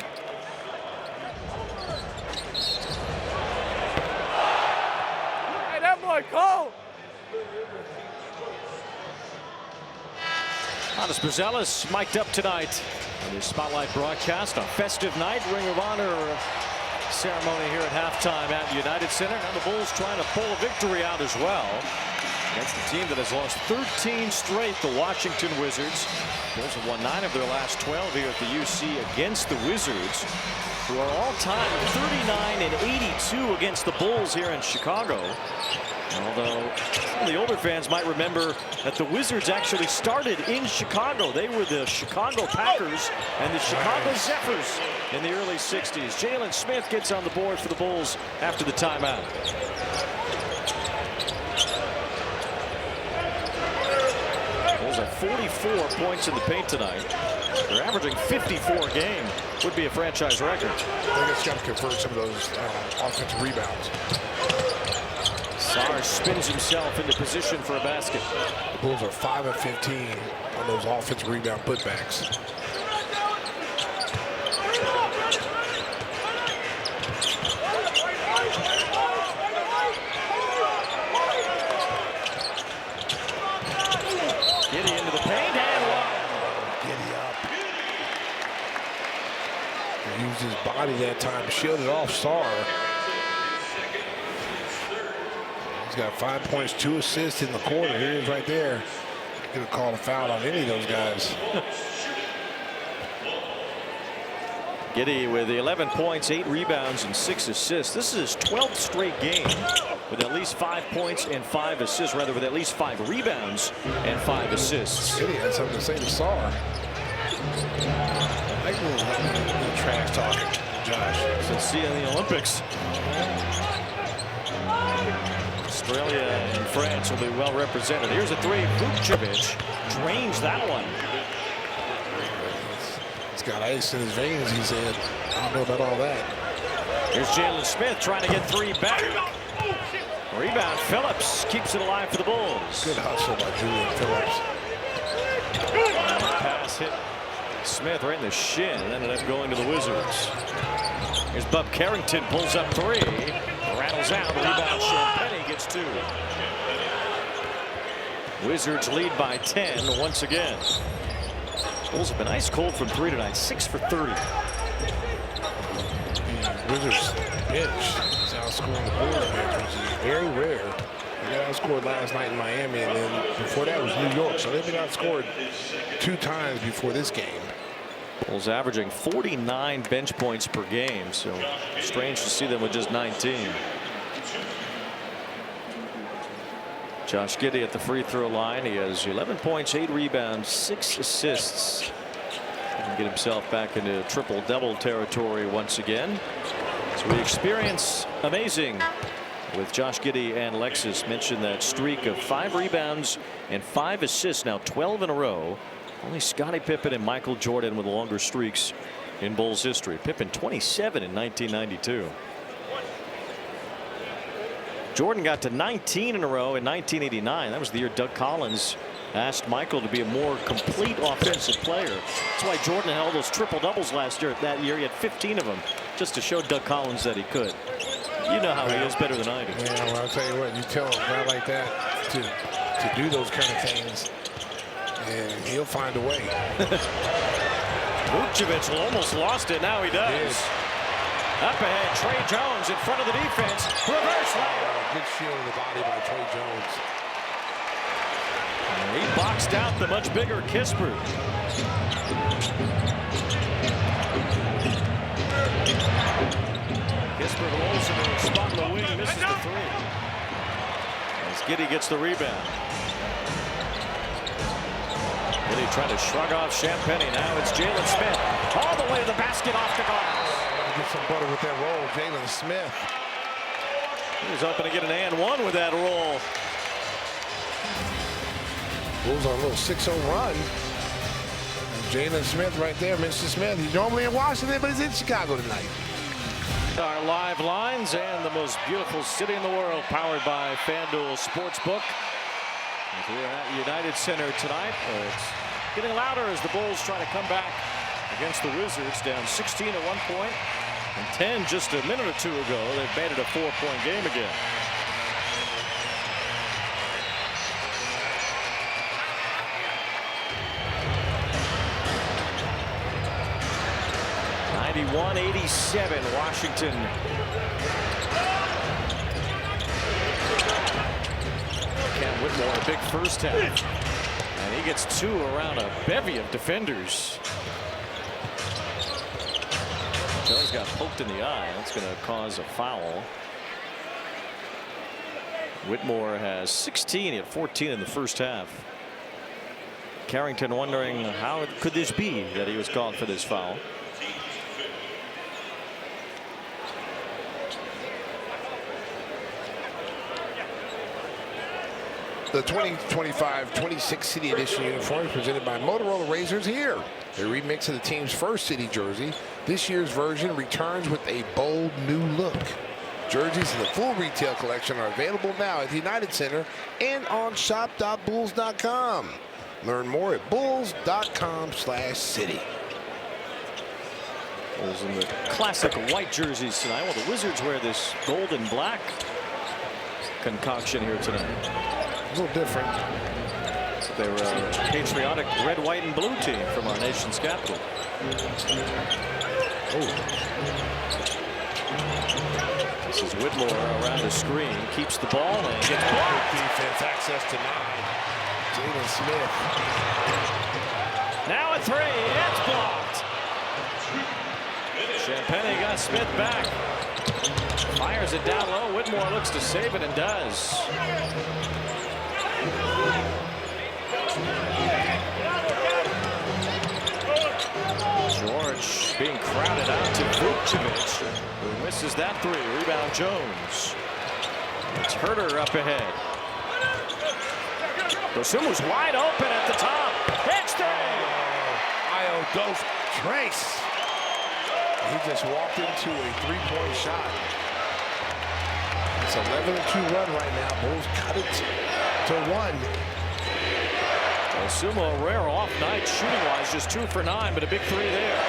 Hey, that boy cold. Matas Buzelis mic'd up tonight on the Spotlight broadcast on festive night. Ring of Honor ceremony here at halftime at United Center. Now the Bulls trying to pull a victory out as well against the team that has lost 13 straight, the Washington Wizards. Bulls have won 9 of their last 12 here at the UC against the Wizards, who are all-time 39 and 82 against the Bulls here in Chicago. Although some of the older fans might remember that the Wizards actually started in Chicago. They were the Chicago Packers and the Chicago Zephyrs in the early 60s. Jalen Smith gets on the board for the Bulls after the timeout. Bulls have 44 points in the paint tonight. They're averaging 54 a game. Would be a franchise record. I think it's got to convert some of those offensive rebounds. Sarr spins himself into position for a basket. The Bulls are 5 of 15 on those offensive rebound putbacks. Giddey into the paint and Giddey up. He used his body that time, shielded off Sarr. He's got 5 points, 2 assists in the quarter. Here he is right there. Gonna call a foul on any of those guys. Giddey with the 11 points, 8 rebounds, and 6 assists. This is his 12th straight game with at least 5 points and 5 assists, rather with at least 5 rebounds and 5 assists. Giddey had something to say to Sarr. Like a little trash talking, Josh. So see you in the Olympics. Australia and France will be well represented. Here's a three. Vucevic drains that one. He's got ice in his veins, he said. I don't know about all that. Here's Jalen Smith trying to get three back. Rebound, Phillips keeps it alive for the Bulls. Good hustle by Julian Phillips. Pass hit Smith right in the shin and ended up going to the Wizards. Here's Bub Carrington, pulls up three. Rattles out, rebound, Champagnie gets two. Wizards lead by 10 once again. Bulls have been ice cold from three tonight, 6 for 30. Wizards bench is outscoring the Bulls bench, which is very rare. They got outscored last night in Miami, and then before that was New York. So they've been outscored 2 times before this game. Bulls averaging 49 bench points per game, so strange to see them with just 19. Josh Giddey at the free throw line. He has 11 points, 8 rebounds, 6 assists. He can get himself back into triple-double territory once again. So we experience amazing with Josh Giddey and Lexus. Mentioned that streak of 5 rebounds and 5 assists, now 12 in a row. Only Scottie Pippen and Michael Jordan with longer streaks in Bulls history. Pippen 27 in 1992. Jordan got to 19 in a row in 1989. That was the year Doug Collins asked Michael to be a more complete offensive player. That's why Jordan had all those triple doubles last year. That year he had 15 of them just to show Doug Collins that he could. You know how he is better than I do. Yeah, well, I'll tell you what, you tell a guy like that to do those kind of things, and he'll find a way. Vucevic almost lost it. Now he does. Up ahead, Trey Jones in front of the defense. Reverse layup. Good shield in the body by Trey Jones. And he boxed out the much bigger Kispert. Kispert rolls into a spot in the wing, misses the three. As Giddey gets the rebound. Giddey trying to shrug off Champagnie. Now it's Jalen Smith all the way to the basket, off the glass. Get some butter with that roll, Jalen Smith. He was hoping to get an and one with that roll. Bulls on a little 6-0 run. Jalen Smith right there, Mr. Smith. He's normally in Washington, but he's in Chicago tonight. Our live lines and the most beautiful city in the world, powered by FanDuel Sportsbook. We're at United Center tonight. It's getting louder as the Bulls try to come back against the Wizards, down 16 at one point, and 10 just a minute or two ago. They've made it a 4-point game again. (91-87) Washington. Cam Whitmore, a big first half, and he gets 2 around a bevy of defenders. Jones got poked in the eye. That's going to cause a foul. Whitmore has 16. He had 14 in the first half. Carrington wondering how could this be that he was called for this foul. The 2025-26 City Edition uniform presented by Motorola Razors here. A remix of the team's first City jersey. This year's version returns with a bold new look. Jerseys in the full retail collection are available now at the United Center and on shop.bulls.com. Learn more at bulls.com/city. Bulls in the classic white jerseys tonight, while the Wizards wear this gold and black concoction here tonight. A little different. They were a patriotic red, white, and blue team from our nation's capital. This is Whitmore around the screen, keeps the ball and gets blocked. Defense, access to 9. Jalen Smith. Now a 3, it's blocked. Champagnie got Smith back. Fires it down low. Whitmore looks to save it and does. being crowded out to Vukcevic, who misses that three. Rebound Jones. It's Herter up ahead. Dosunmu's wide open at the top. Hits three. Io Dos Trace. He just walked into a three-point shot. It's 11-2 run right now. Bulls cut it to 1. Dosunmu, a rare off night shooting-wise, just 2 for 9, but a big three there.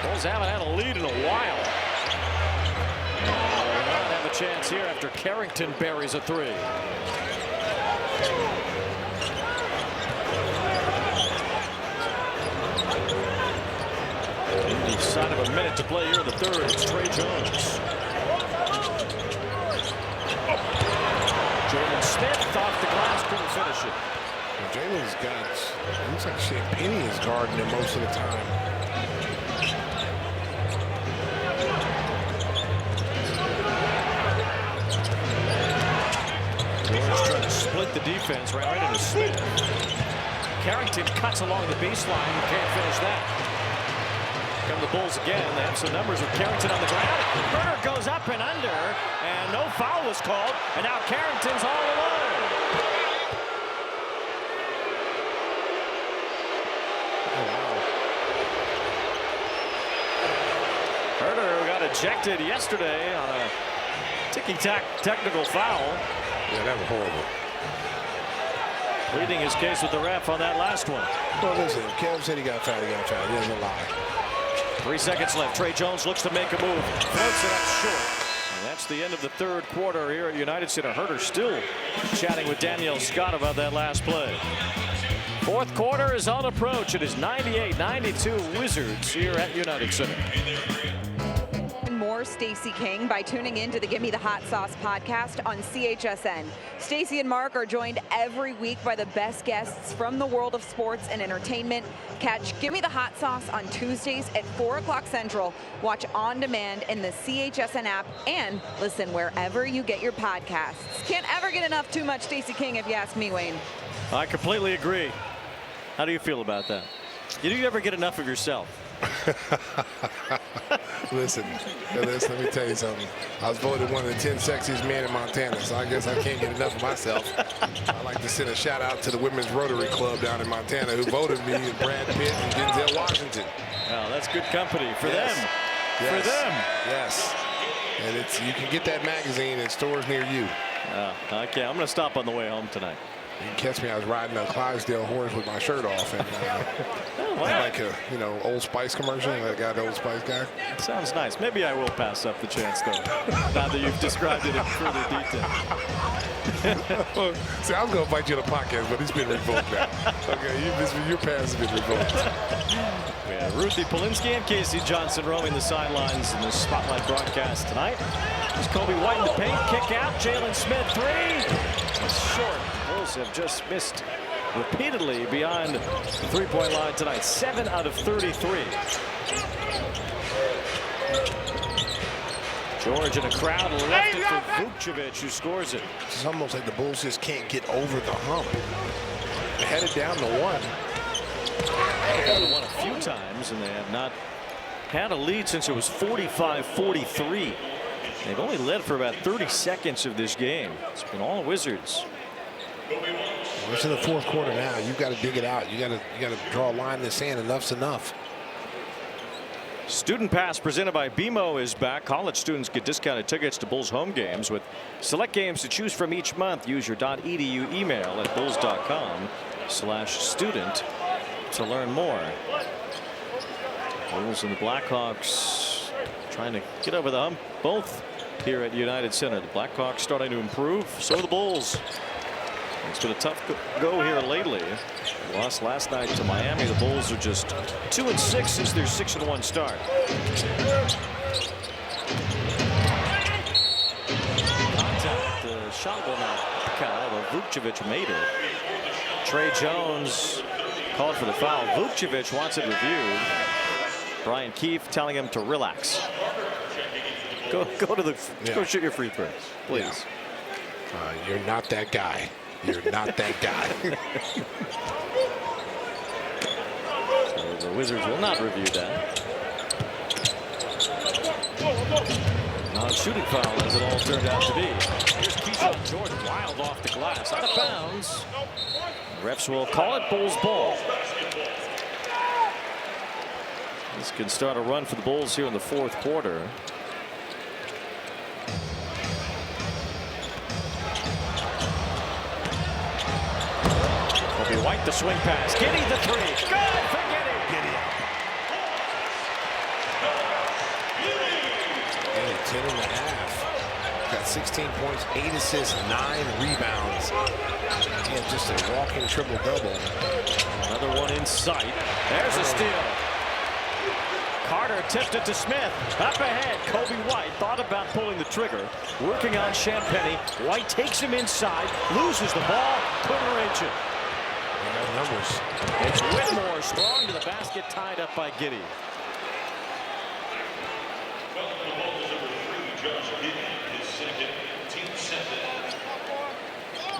Bulls haven't had a lead in a while. They might have a chance here after Carrington buries a three. Inside of a minute to play here in the third. It's Tre Jones. Jalen Smith off the glass, couldn't finish it. Well, Jalen's got, it looks like Champagne is guarding him most of the time. Warriors trying to split the defense right into Smith. Carrington cuts along the baseline, can't finish that. Come the Bulls again. They have some numbers with Carrington on the ground. Herter goes up and under, and no foul was called, and now Carrington's all alone. Oh, wow. Herter got ejected yesterday on a ticky-tack technical foul. Yeah, that was horrible. Pleading his case with the ref on that last one. Well, listen, Kev said he got fouled. He got fouled. He doesn't lie. 3 seconds left. Tre Jones looks to make a move. Floats it up short. And that's the end of the third quarter here at United Center. Herter still chatting with Danielle Scott about that last play. Fourth quarter is on approach. It is 98-92 Wizards here at United Center. More Stacey King by tuning in to the Gimme the Hot Sauce podcast on CHSN. Stacey and Mark are joined every week by the best guests from the world of sports and entertainment. Catch Gimme the Hot Sauce on Tuesdays at 4 o'clock Central. Watch on demand in the CHSN app and listen wherever you get your podcasts. Can't ever get enough too much Stacey King if you ask me, Wayne. I completely agree. How do you feel about that? Do you ever get enough of yourself? Listen, let me tell you something. I was voted one of the 10 sexiest men in Montana, so I guess I can't get enough of myself. I'd like to send a shout out to the Women's Rotary Club down in Montana who voted me, and Brad Pitt and Denzel Washington. Well, that's good company for them. Yes. For them. Yes. And you can get that magazine in stores near you. Okay, I'm going to stop on the way home tonight. You can catch me. I was riding a Clydesdale horse with my shirt off, and like a Old Spice commercial. That guy, the Old Spice guy. Sounds nice. Maybe I will pass up the chance, though. Now that you've described it in further detail. See, I was going to invite you to the podcast, but it's been revoked now. Okay, your pass has been revoked. We have Ruthie Polinsky and Casey Johnson roaming the sidelines in the Spotlight broadcast tonight. There's Kobe White in the paint, kick out. Jalen Smith, three. It's short. Bulls have just missed repeatedly beyond the three-point line tonight. 7 out of 33. George in a crowd left it for Vukcevic, who scores it. It's almost like the Bulls just can't get over the hump. They're headed down to 1. They've won a few times, and they have not had a lead since it was 45-43. They've only led for about 30 seconds of this game. It's been all Wizards. It's in the fourth quarter now. You've got to dig it out. You got to draw a line in the sand. Enough's enough. Student Pass presented by BMO is back. College students get discounted tickets to Bulls home games with select games to choose from each month. Use your .edu email at bulls.com/student to learn more. Bulls and the Blackhawks trying to get over the hump both here at United Center. The Blackhawks starting to improve. So the Bulls. It's been a tough go here lately. They lost last night to Miami. The Bulls are just 2-6 since their 6-1 start. Contact. The shot will not count, although Vukcevic made it. Tre Jones called for the foul. Vukcevic wants it reviewed. Brian Keefe telling him to relax. Go shoot your free throws, please. Yeah. You're not that guy. You're not that guy. So the The Wizards will not review that. Non-shooting foul, as it all turned out to be. Here's Keyshawn George, wild off the glass, out of bounds. Refs will call it Bulls ball. This can start a run for the Bulls here in the fourth quarter. Kobe White, the swing pass. Giddey, the three. Good for Giddey. Giddey out. 10.5. Got 16 points, 8 assists, 9 rebounds. And just a walking triple-double. Another one in sight. There's a steal. Carter tipped it to Smith. Up ahead, Kobe White thought about pulling the trigger. Working on Champagnie. White takes him inside, loses the ball, couldn't reach it. Numbers. It's Whitmore strong to the basket, tied up by Giddey.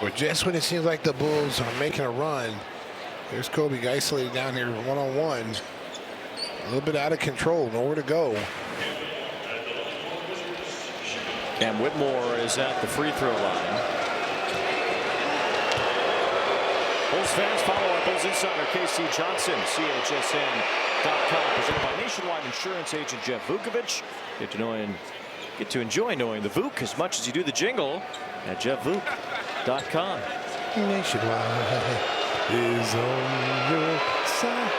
Well, just when it seems like the Bulls are making a run, there's Kobe isolated down here one-on-one. A little bit out of control, nowhere to go. Cam Whitmore is at the free throw line. Bulls fans, follow our Bulls insider KC Johnson, CHSN.com, presented by Nationwide Insurance agent Jeff Vukovich. Get to enjoy knowing the Vuk as much as you do the jingle at JeffVuk.com. Nationwide is on your side.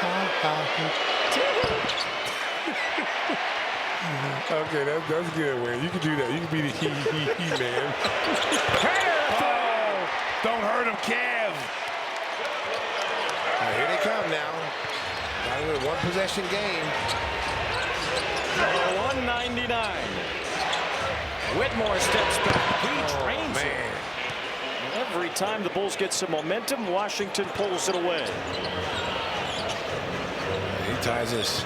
Okay, that's good, man. You can do that. You can be the he man. Oh, don't hurt him, Kev. Right, here they come now. Got a one possession game. 199. Whitmore steps back. He drains it. Every time the Bulls get some momentum, Washington pulls it away. He ties this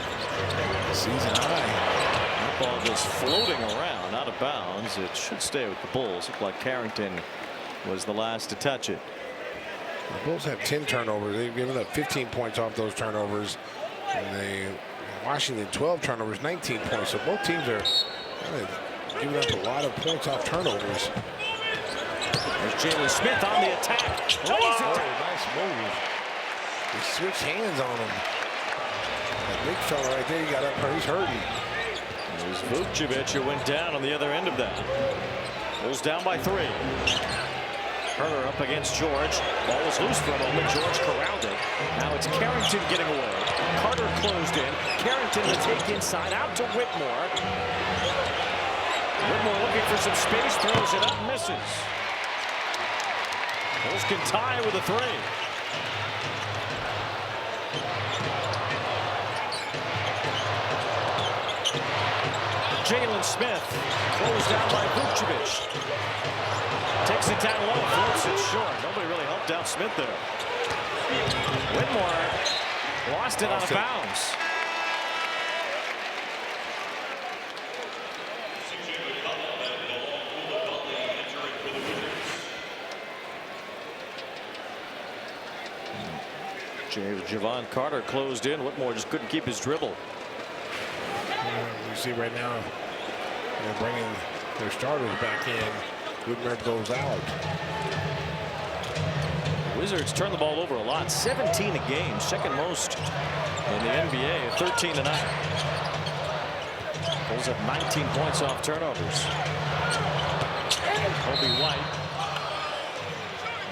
season high. That ball just floating around, out of bounds. It should stay with the Bulls. Looked like Carrington was the last to touch it. The Bulls have 10 turnovers. They've given up 15 points off those turnovers. And Washington 12 turnovers, 19 points. So both teams are kind of giving up a lot of points off turnovers. There's Jalen Smith on the attack. Nice move. They switched hands on him. That big fella right there, he got up there. He's hurting. It was Vucevic who went down on the other end of that. Bulls down by 3. Herder up against George. Ball was loose for a moment. George corralled it. Now it's Carrington getting away. Carter closed in. Carrington to take inside. Out to Whitmore. Whitmore looking for some space. Throws it up. Misses. Bulls can tie with a 3. Jalen Smith closed down by Vucevic. Takes it down low, floats it short. Nobody really helped out Smith there. Whitmore lost it out of bounds. Javon Carter closed in. Whitmore just couldn't keep his dribble. You see right now, they're bringing their starters back in. Whitmore goes out. The Wizards turn the ball over a lot. 17 a game, second most in the NBA, 13 tonight. Bulls have 19 points off turnovers. Kobe White.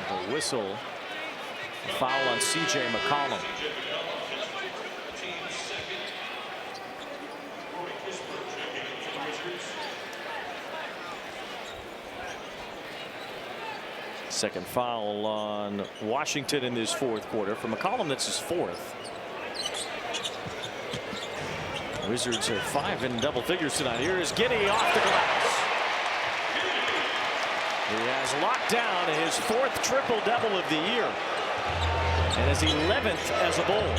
The whistle. Foul on C.J. McCollum. Second foul on Washington in this fourth quarter. For McCollum, that's his 4th. Wizards are 5 in double figures tonight. Here is Giddey off the glass. He has locked down his 4th triple-double of the year. And his 11th as a Bull.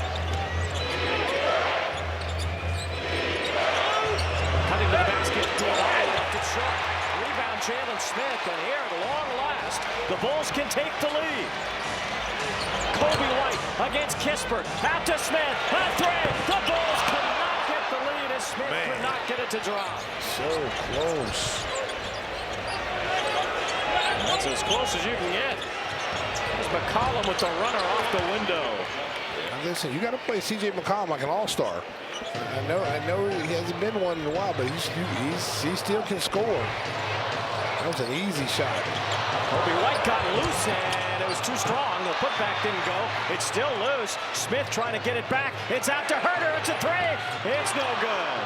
Cutting to the basket. Left it short. Rebound Jalen Smith. And here at long last, the Bulls can take the lead. Kobe White against Kispert. Out to Smith. A three. The Bulls could not get the lead as Smith could not get it to drop. So close. That's as close as you can get. There's McCollum with the runner off the window. Now listen, you got to play C.J. McCollum like an all-star. I know he hasn't been one in a while, but he still can score. That was an easy shot. Kobe White got loose, and it was too strong. The putback didn't go. It's still loose. Smith trying to get it back. It's out to Herter. It's a three. It's no good.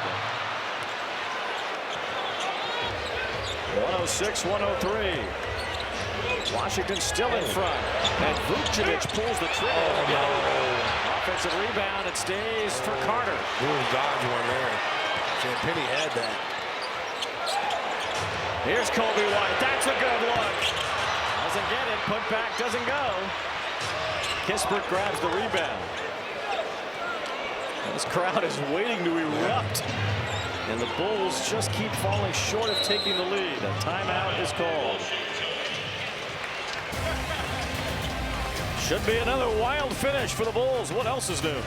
106-103. Washington still in front. And Vucevic pulls the trigger. Offensive rebound. It stays for Carter. Ooh, dodge one there. Champagnie had that. Here's Kobe White. That's a good look. Doesn't get it. Put back doesn't go. Kispert grabs the rebound. This crowd is waiting to erupt. And the Bulls just keep falling short of taking the lead. A timeout is called. Should be another wild finish for the Bulls. What else is new?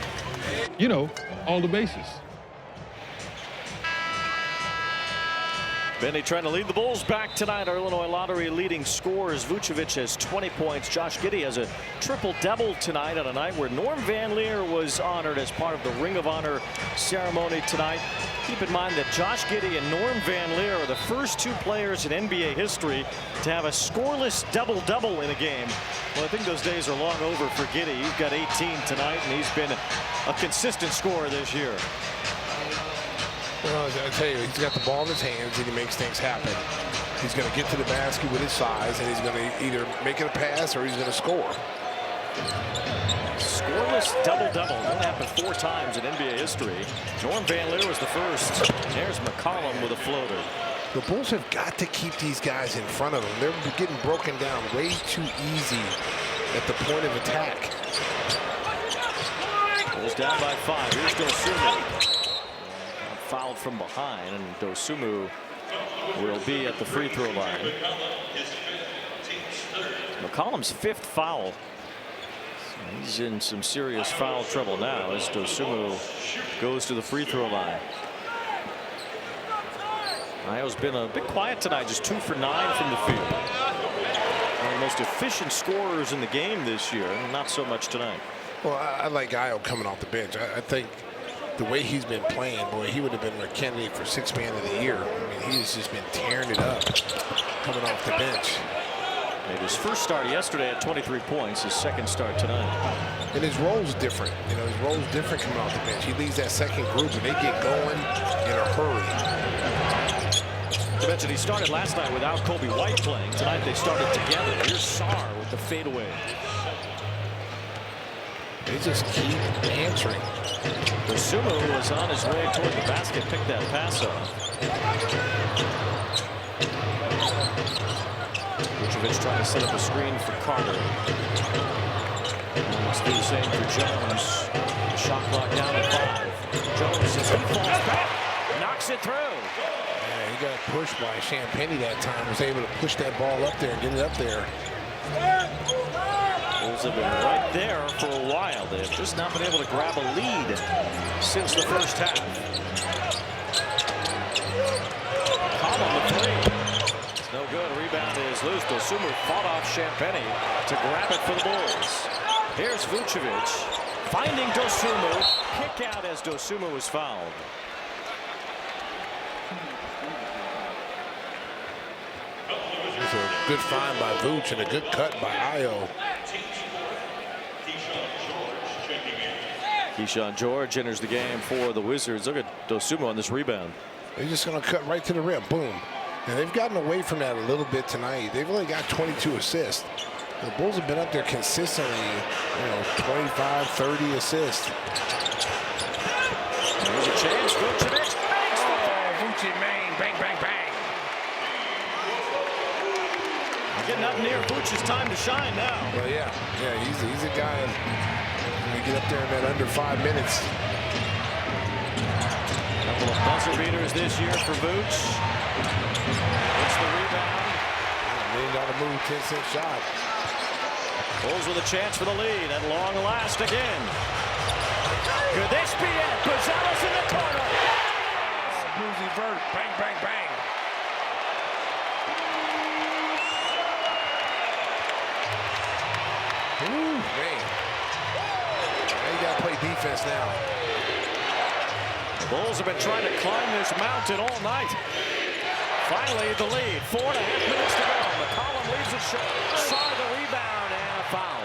You know, all the bases. Benny trying to lead the Bulls back tonight. Our Illinois Lottery leading scorers. Vucevic has 20 points. Josh Giddey has a triple-double tonight on a night where Norm Van Leer was honored as part of the Ring of Honor ceremony tonight. Keep in mind that Josh Giddey and Norm Van Leer are the first two players in NBA history to have a scoreless double-double in a game. Well, I think those days are long over for Giddey. He's got 18 tonight, and he's been a consistent scorer this year. Well, I tell you, he's got the ball in his hands and he makes things happen. He's going to get to the basket with his size, and he's going to either make it a pass or he's going to score. Scoreless double-double. That happened 4 times in NBA history. Norm Van Leer was the first. There's McCollum with a floater. The Bulls have got to keep these guys in front of them. They're getting broken down way too easy at the point of attack. Bulls down by 5. Here's Dosunmu. Fouled from behind, and Dosunmu will be at the free throw line. McCollum's 5th foul. So he's in some serious foul trouble now as Dosunmu goes to the free throw line. Ayo's been a bit quiet tonight, just 2 for 9 from the field. One of the most efficient scorers in the game this year, not so much tonight. Well, I like Ayo coming off the bench. I think the way he's been playing, boy, he would have been a candidate for 6th man of the year. I mean, he's just been tearing it up coming off the bench. Made his first start yesterday at 23 points, his 2nd start tonight. And his role's different. You know, his role's different coming off the bench. He leads that second group, and they get going in a hurry. To mention, he started last night without Kobe White playing. Tonight they started together. Here's Sarr with the fadeaway. They just keep answering. Dosunmu was on his way toward the basket, picked that pass off. Vucevic trying to set up a screen for Carter. Let's do the same for Jones. The shot clock down to 5. Jones, as he falls back, knocks it through. Yeah, he got pushed by Champagnie that time. Was able to push that ball up there and get it up there. Bulls have been right there for a while. They have just not been able to grab a lead since the first half. Collum the 3. It's no good. Rebound is loose. Dosunmu fought off Champagnie to grab it for the Bulls. Here's Vucevic finding Dosunmu. Kick out as Dosunmu was fouled. It's a good find by Vooch and a good cut by Ayo. Keyshawn George enters the game for the Wizards. Look at Dosunmu on this rebound. They're just going to cut right to the rim. Boom. And they've gotten away from that a little bit tonight. They've only got 22 assists. The Bulls have been up there consistently, you know, 25, 30 assists. There's a chance. Vucevic. Vucevic, man. Bang, bang, bang. Getting up near Vooch's time to shine now. Well, yeah, he's a guy. When you get up there in that under 5 minutes. A couple of buzzer beaters this year for Vooch. It's the rebound. $1 million move, 10-cent shot. Bulls with a chance for the lead at long last again. Could this be it? Buzelis in the corner. Boozy Vert, bang, bang, bang. Ooh, man. Now you got to play defense now. The Bulls have been trying to climb this mountain all night. Finally, the lead. 4.5 minutes to go. McCollum leaves it short. Saw the rebound and a foul.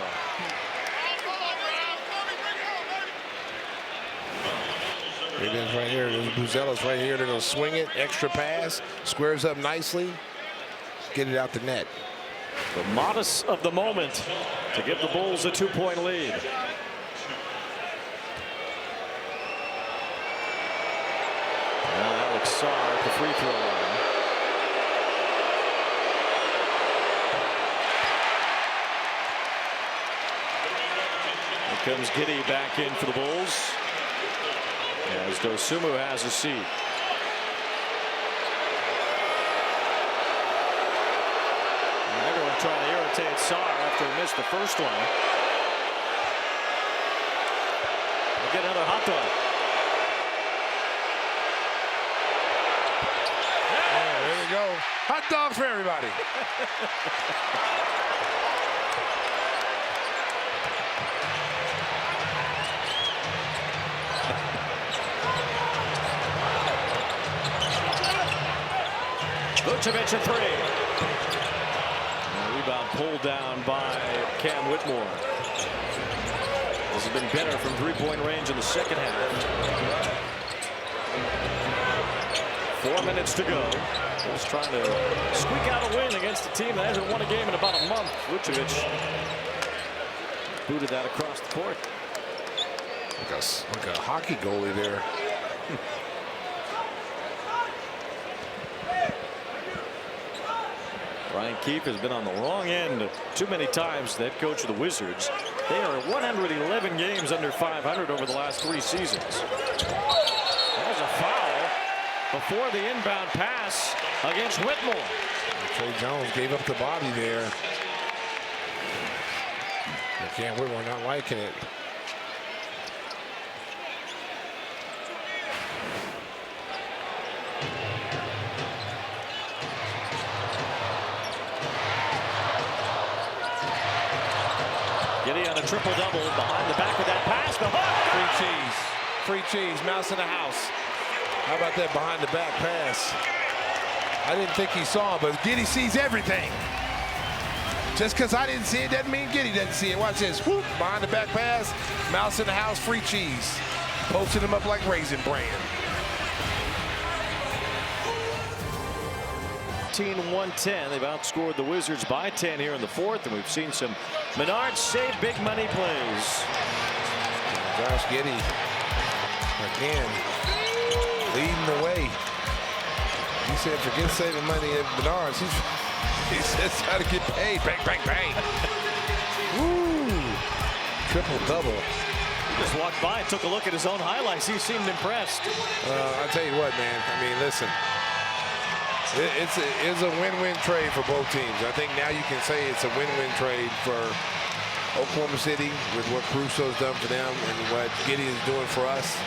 It is right here. There's Buzelis right here. They're going to swing it. Extra pass. Squares up nicely. Get it out the net. The modest of the moment to give the Bulls a 2-point lead. Now Alex Sarr at the free throw line. Here comes Giddey back in for the Bulls. As Dosunmu has a seat. And everyone trying to irritate Sarr after he missed the first one. We'll get another hot dog. Oh, there we go. Hot dogs for everybody. Vucevic a three. And a rebound pulled down by Cam Whitmore. This has been better from three-point range in the second half. 4 minutes to go. Just trying to squeak out a win against a team that hasn't won a game in about a month. Vucevic booted that across the court. Like a hockey goalie there. Brian Keefe has been on the wrong end too many times, the head coach of the Wizards. They are 111 games under 500 over the last 3 seasons. There's a foul before the inbound pass against Whitmore. Trey Jones gave up the body there. Cam Whitmore not liking it. Giddey on a triple-double behind the back of that pass. The hook. Free cheese. Mouse in the house. How about that behind the back pass? I didn't think he saw it, but Giddey sees everything. Just because I didn't see it doesn't mean Giddey doesn't see it. Watch this. Whoop, behind the back pass. Mouse in the house. Free cheese. Posted him up like Raisin Bran. 110. They've outscored the Wizards by 10 here in the fourth, and we've seen some Menard save big money plays. Josh Giddey again leading the way. He said, forget saving money at Menards. He says how to get paid. Bang, bang, bang. Woo! Triple-double. He just walked by and took a look at his own highlights. He seemed impressed. I'll tell you what, man. I mean, listen. It's a win-win trade for both teams. I think now you can say it's a win-win trade for Oklahoma City with what Caruso's done for them and what Giddey is doing for us.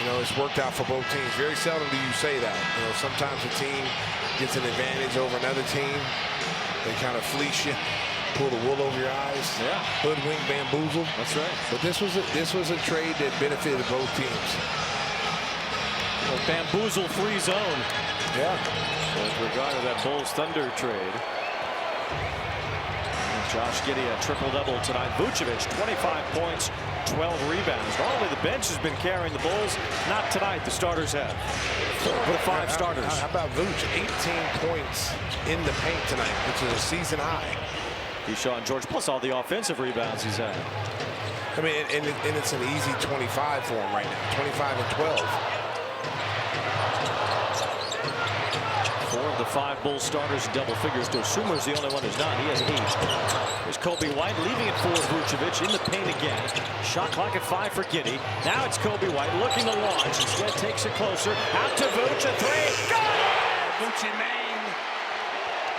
You know, it's worked out for both teams. Very seldom do you say that. You know, sometimes a team gets an advantage over another team. They kind of fleece you, pull the wool over your eyes. Yeah. Hoodwink, bamboozle. That's right. But this was a trade that benefited both teams. A bamboozle-free zone. Yeah. With regard to that Bulls Thunder trade. Josh Giddey a triple-double tonight. Vucevic 25 points, 12 rebounds. Normally the bench has been carrying the Bulls. Not tonight. The starters have. 4 of the 5 starters. How about Vuce? 18 points in the paint tonight, which is a season high. Deshaun George plus all the offensive rebounds he's had. I mean, and it's an easy 25 for him right now. 25 and 12. 4 of the 5 Bulls starters in double figures. Dosunmu's the only one who's not. He has 8. Here's Kobe White leaving it for Vucevic in the paint again. Shot clock at 5 for Giddey. Now it's Kobe White looking to launch. Instead takes it closer. Out to Vuce, a 3. Got it! Vuce, man.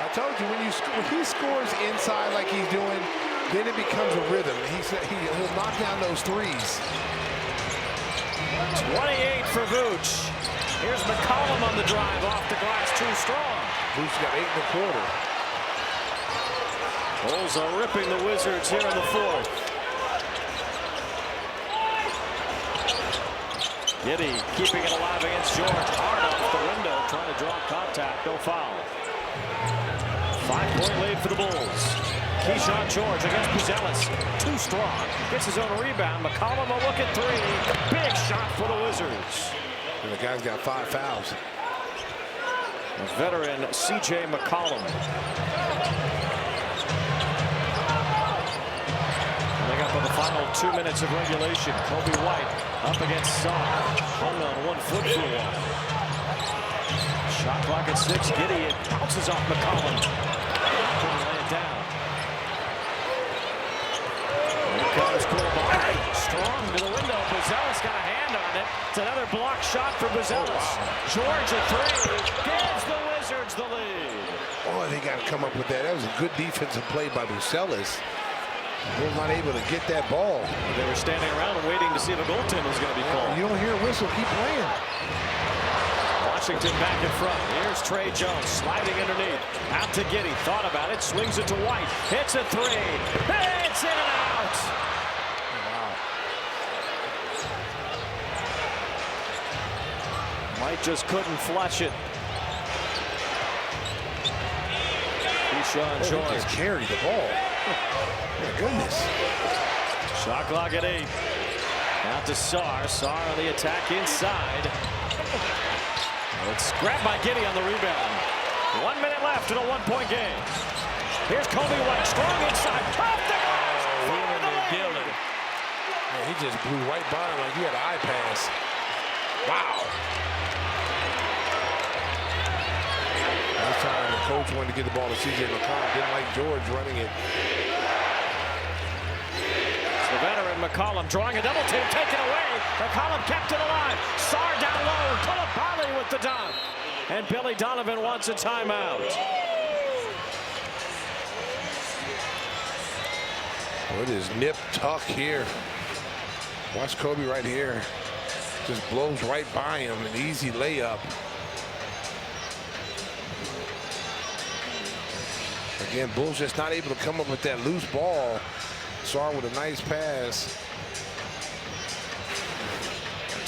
I told you, when he scores inside like he's doing, then it becomes a rhythm. He'll knock down those threes. 28 for Vooch. Here's McCollum on the drive off the glass, too strong. Vooch got 8 1/4. Bulls are ripping the Wizards here in the fourth. Giddey keeping it alive against George. Hard off the window, trying to draw contact, no foul. 5-point lead for the Bulls. Keyshawn George against Buzelis. Too strong. Gets his own rebound. McCollum a look at 3. Big shot for the Wizards. And the guy's got 5 fouls. A veteran C.J. McCollum. Coming up on the final 2 minutes of regulation. Kobe White up against Sarr. Hung on 1 foot for a while. Shot clock at 6. Giddey, it bounces off McCollum. Couldn't lay it down. Here comes Koulibaly. Strong to the window. Buzelis got a hand on it. It's another block shot for Buzelis. George a 3. Gives the Wizards the lead. Oh, they got to come up with that. That was a good defensive play by Buzelis. Bulls not able to get that ball. They were standing around and waiting to see if a goaltender was going to be called. You don't hear a whistle. Keep playing. Washington back in front. Here's Trey Jones sliding underneath. Out to Giddey. Thought about it. Swings it to White. Hits a 3. It's in and out. Wow. White just couldn't flush it. Keyshawn George just carried the ball. My goodness. Shot clock at 8. Out to Sarr. Sarr on the attack inside. It's grabbed by Giddey on the rebound. 1 minute left in a 1-point game. Here's Kobe White, strong inside. Off the glass for the lead. Man, he just blew right by him like he had an eye pass. Wow. This time the coach wanted to get the ball to C.J. McCollum. Didn't like George running it. The veteran McCollum drawing a double team, taken away. McCollum kept it alive. Sarr down low. Koulibaly with the dunk. And Billy Donovan wants a timeout. Well, it is nip tuck here. Watch Kobe right here. Just blows right by him. An easy layup. Again, Bulls just not able to come up with that loose ball. Sarr with a nice pass.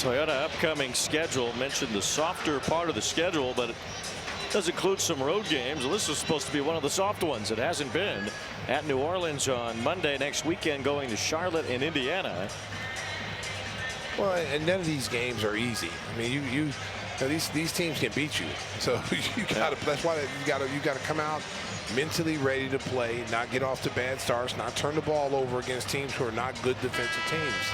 Toyota upcoming schedule, mentioned the softer part of the schedule, but it does include some road games. Well, this is supposed to be one of the soft ones. It hasn't been. At New Orleans on Monday, next weekend going to Charlotte and Indiana. Well, and none of these games are easy. I mean, these teams can beat you. So you got to. That's why you got to come out mentally ready to play, not get off to bad starts, not turn the ball over against teams who are not good defensive teams.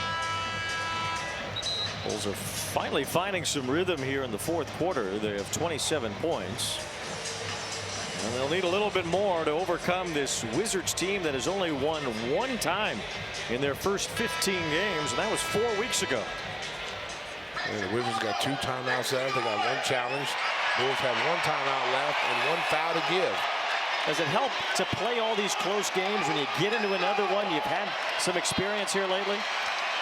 Bulls are finally finding some rhythm here in the fourth quarter. They have 27 points. And they'll need a little bit more to overcome this Wizards team that has only won 1 time in their first 15 games, and that was 4 weeks ago. And the Wizards got 2 timeouts left. They got 1 challenge. Bulls have 1 timeout left and 1 foul to give. Does it help to play all these close games when you get into another one? You've had some experience here lately.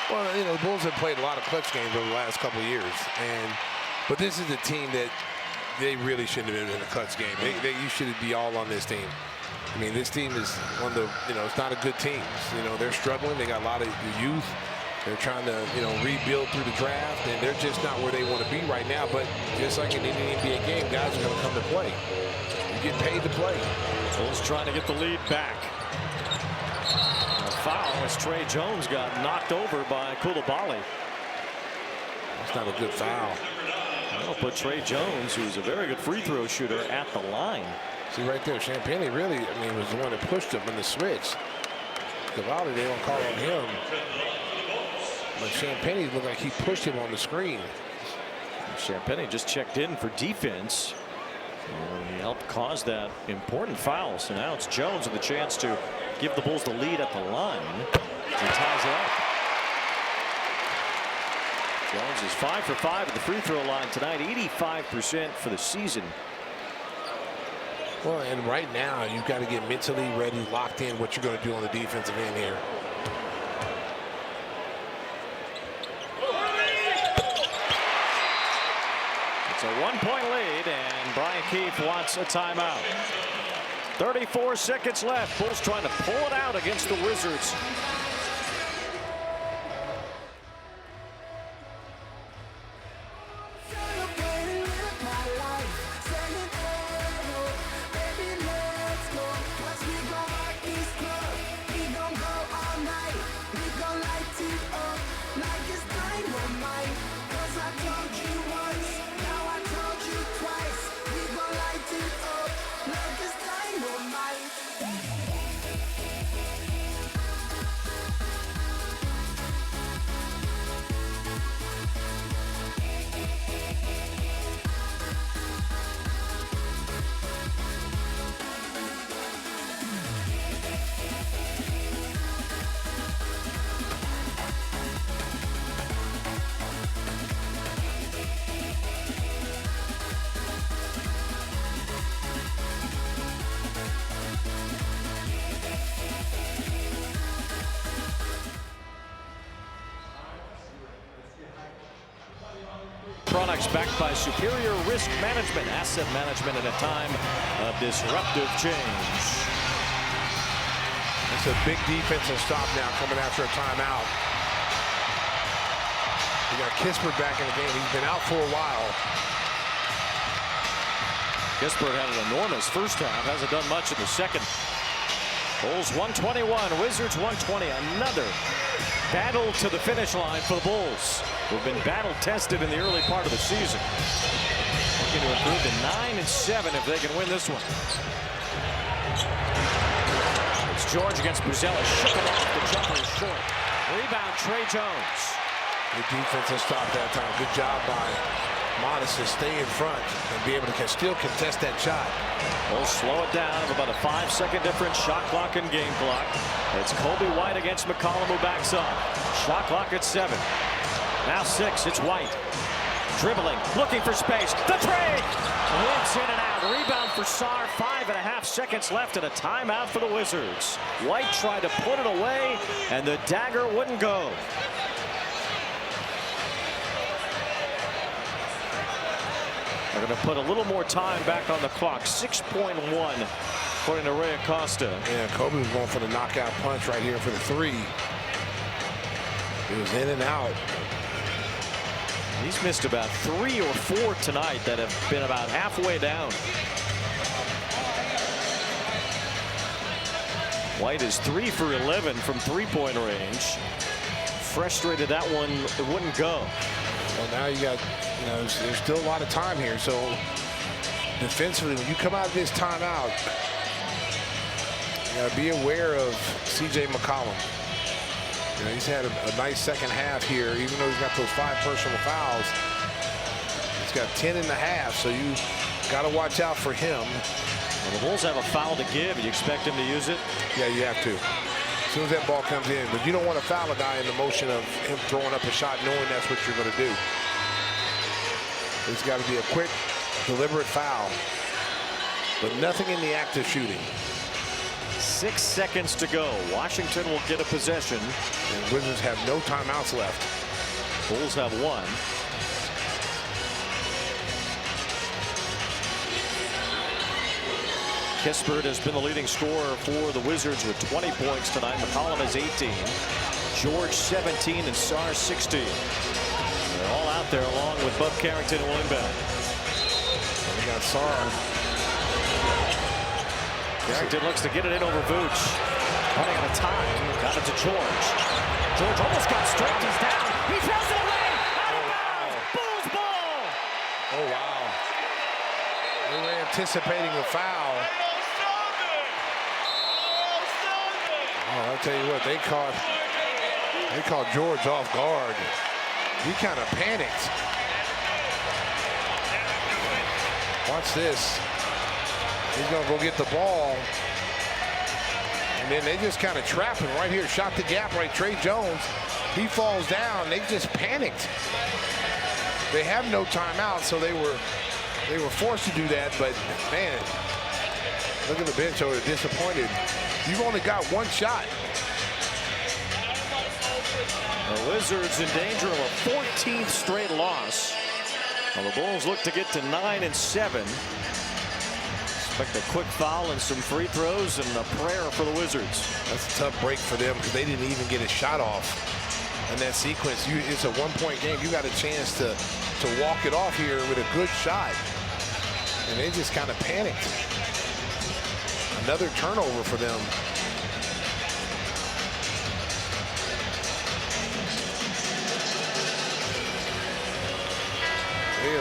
Well, you know, the Bulls have played a lot of clutch games over the last couple of years, but this is a team that they really shouldn't have been in a clutch game. You should be all on this team. I mean, this team is one of the, it's not a good team. They're struggling. They got a lot of youth. They're trying to, rebuild through the draft, and they're just not where they want to be right now. But just like in any NBA game, guys are going to come to play. You get paid to play. Bulls trying to get the lead back. A foul as Trey Jones got knocked over by Koulibaly. That's not a good foul. That'll put Trey Jones, who's a very good free throw shooter, at the line. See right there, Champagnie really, was the one that pushed him in the switch. Koulibaly, they don't call on him. But Champagnie looked like he pushed him on the screen. Champagnie just checked in for defense. And he helped cause that important foul. So now it's Jones with a chance to give the Bulls the lead at the line. He ties it up. Jones is 5 for 5 at the free throw line tonight. 85% for the season. Well, and right now, you've got to get mentally ready, locked in what you're going to do on the defensive end here. It's a 1-point lead, and Brian Keefe wants a timeout. 34 seconds left. Bulls trying to pull it out against the Wizards. Products backed by superior risk management, asset management in a time of disruptive change. It's a big defensive stop now coming after a timeout. You got Kispert back in the game. He's been out for a while. Kispert had an enormous first half. Hasn't done much in the second. Bulls 121, Wizards 120. Another battle to the finish line for the Bulls, who've been battle tested in the early part of the season. Looking to improve to 9-7 if they can win this one. It's George against Buzelis. Shook it off. The jumper is short. Rebound, Trey Jones. Good defensive stop that time. Good job by Modest to stay in front and be able to still contest that shot. We'll slow it down of about a 5-second difference. Shot clock and game clock. It's Coby White against McCollum, who backs up. Shot clock at 7. Now 6. It's White. Dribbling, looking for space. The trade! Whips in and out. Rebound for Sarr. 5.5 seconds left and a timeout for the Wizards. White tried to put it away, and the dagger wouldn't go. They're going to put a little more time back on the clock. 6.1 according to Ray Acosta. Yeah, Coby was going for the knockout punch right here for the 3. He was in and out. He's missed about 3 or 4 tonight that have been about halfway down. White is 3 for 11 from 3-point range. Frustrated that one, it wouldn't go. Well, now you got, there's still a lot of time here. So defensively, when you come out of this timeout, you got to be aware of C.J. McCollum. He's had a nice second half here, even though he's got those 5 personal fouls. He's got 10.5, so you got to watch out for him. Well, the Bulls have a foul to give. You expect him to use it? Yeah, you have to. As soon as that ball comes in, but you don't want to foul a guy in the motion of him throwing up a shot knowing that's what you're going to do. It's got to be a quick, deliberate foul, but nothing in the act of shooting. 6 seconds to go. Washington will get a possession. And Wizards have no timeouts left. Bulls have 1. Kispert has been the leading scorer for the Wizards with 20 points tonight. McCollum has 18. George 17 and Sarr 16. They're all out there along with Bub Carrington and William Bell. We got Sarr. Carrington looks to get it in over Vooch. Running out of time. Got it to George. George almost got stripped. He's down. He throws it away. Out of bounds. Bulls ball. Oh, wow. They were anticipating a foul. Oh, I'll tell you what, they caught George off guard. He kind of panicked. Watch this. He's going to go get the ball. And then they just kind of trap him right here. Shot the gap right. Trey Jones. He falls down. They just panicked. They have no timeout, so they were forced to do that. But, man, Look at the bench over there, disappointed. You've only got one shot. The Wizards in danger of a 14th straight loss. Well, the Bulls look to get to 9-7. Expect a quick foul and some free throws and a prayer for the Wizards. That's a tough break for them because they didn't even get a shot off in that sequence. It's a one-point game. You got a chance to walk it off here with a good shot. And they just kind of panicked. Another turnover for them.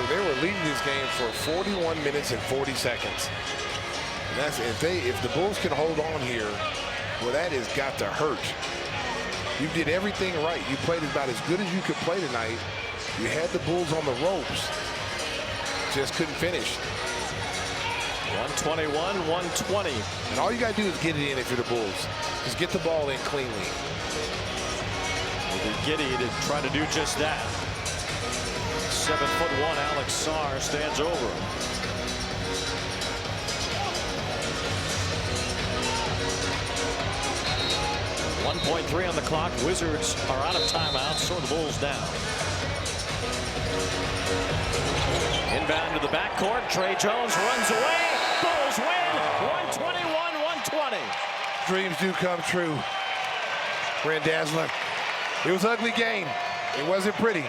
They were leading this game for 41 minutes and 40 seconds. And that's if the Bulls can hold on here, well, that has got to hurt. You did everything right. You played about as good as you could play tonight. You had the Bulls on the ropes. Just couldn't finish. 121, 120. And all you got to do is get it in if you're the Bulls. Just get the ball in cleanly. It'll be Giddey to try to do just that. 7'1" Alex Sarr stands over him. .3 on the clock. Wizards are out of timeouts, so the Bulls down. Inbound to the backcourt. Trey Jones runs away. Bulls win 121-120. Dreams do come true. Randazzo. It was an ugly game. It wasn't pretty.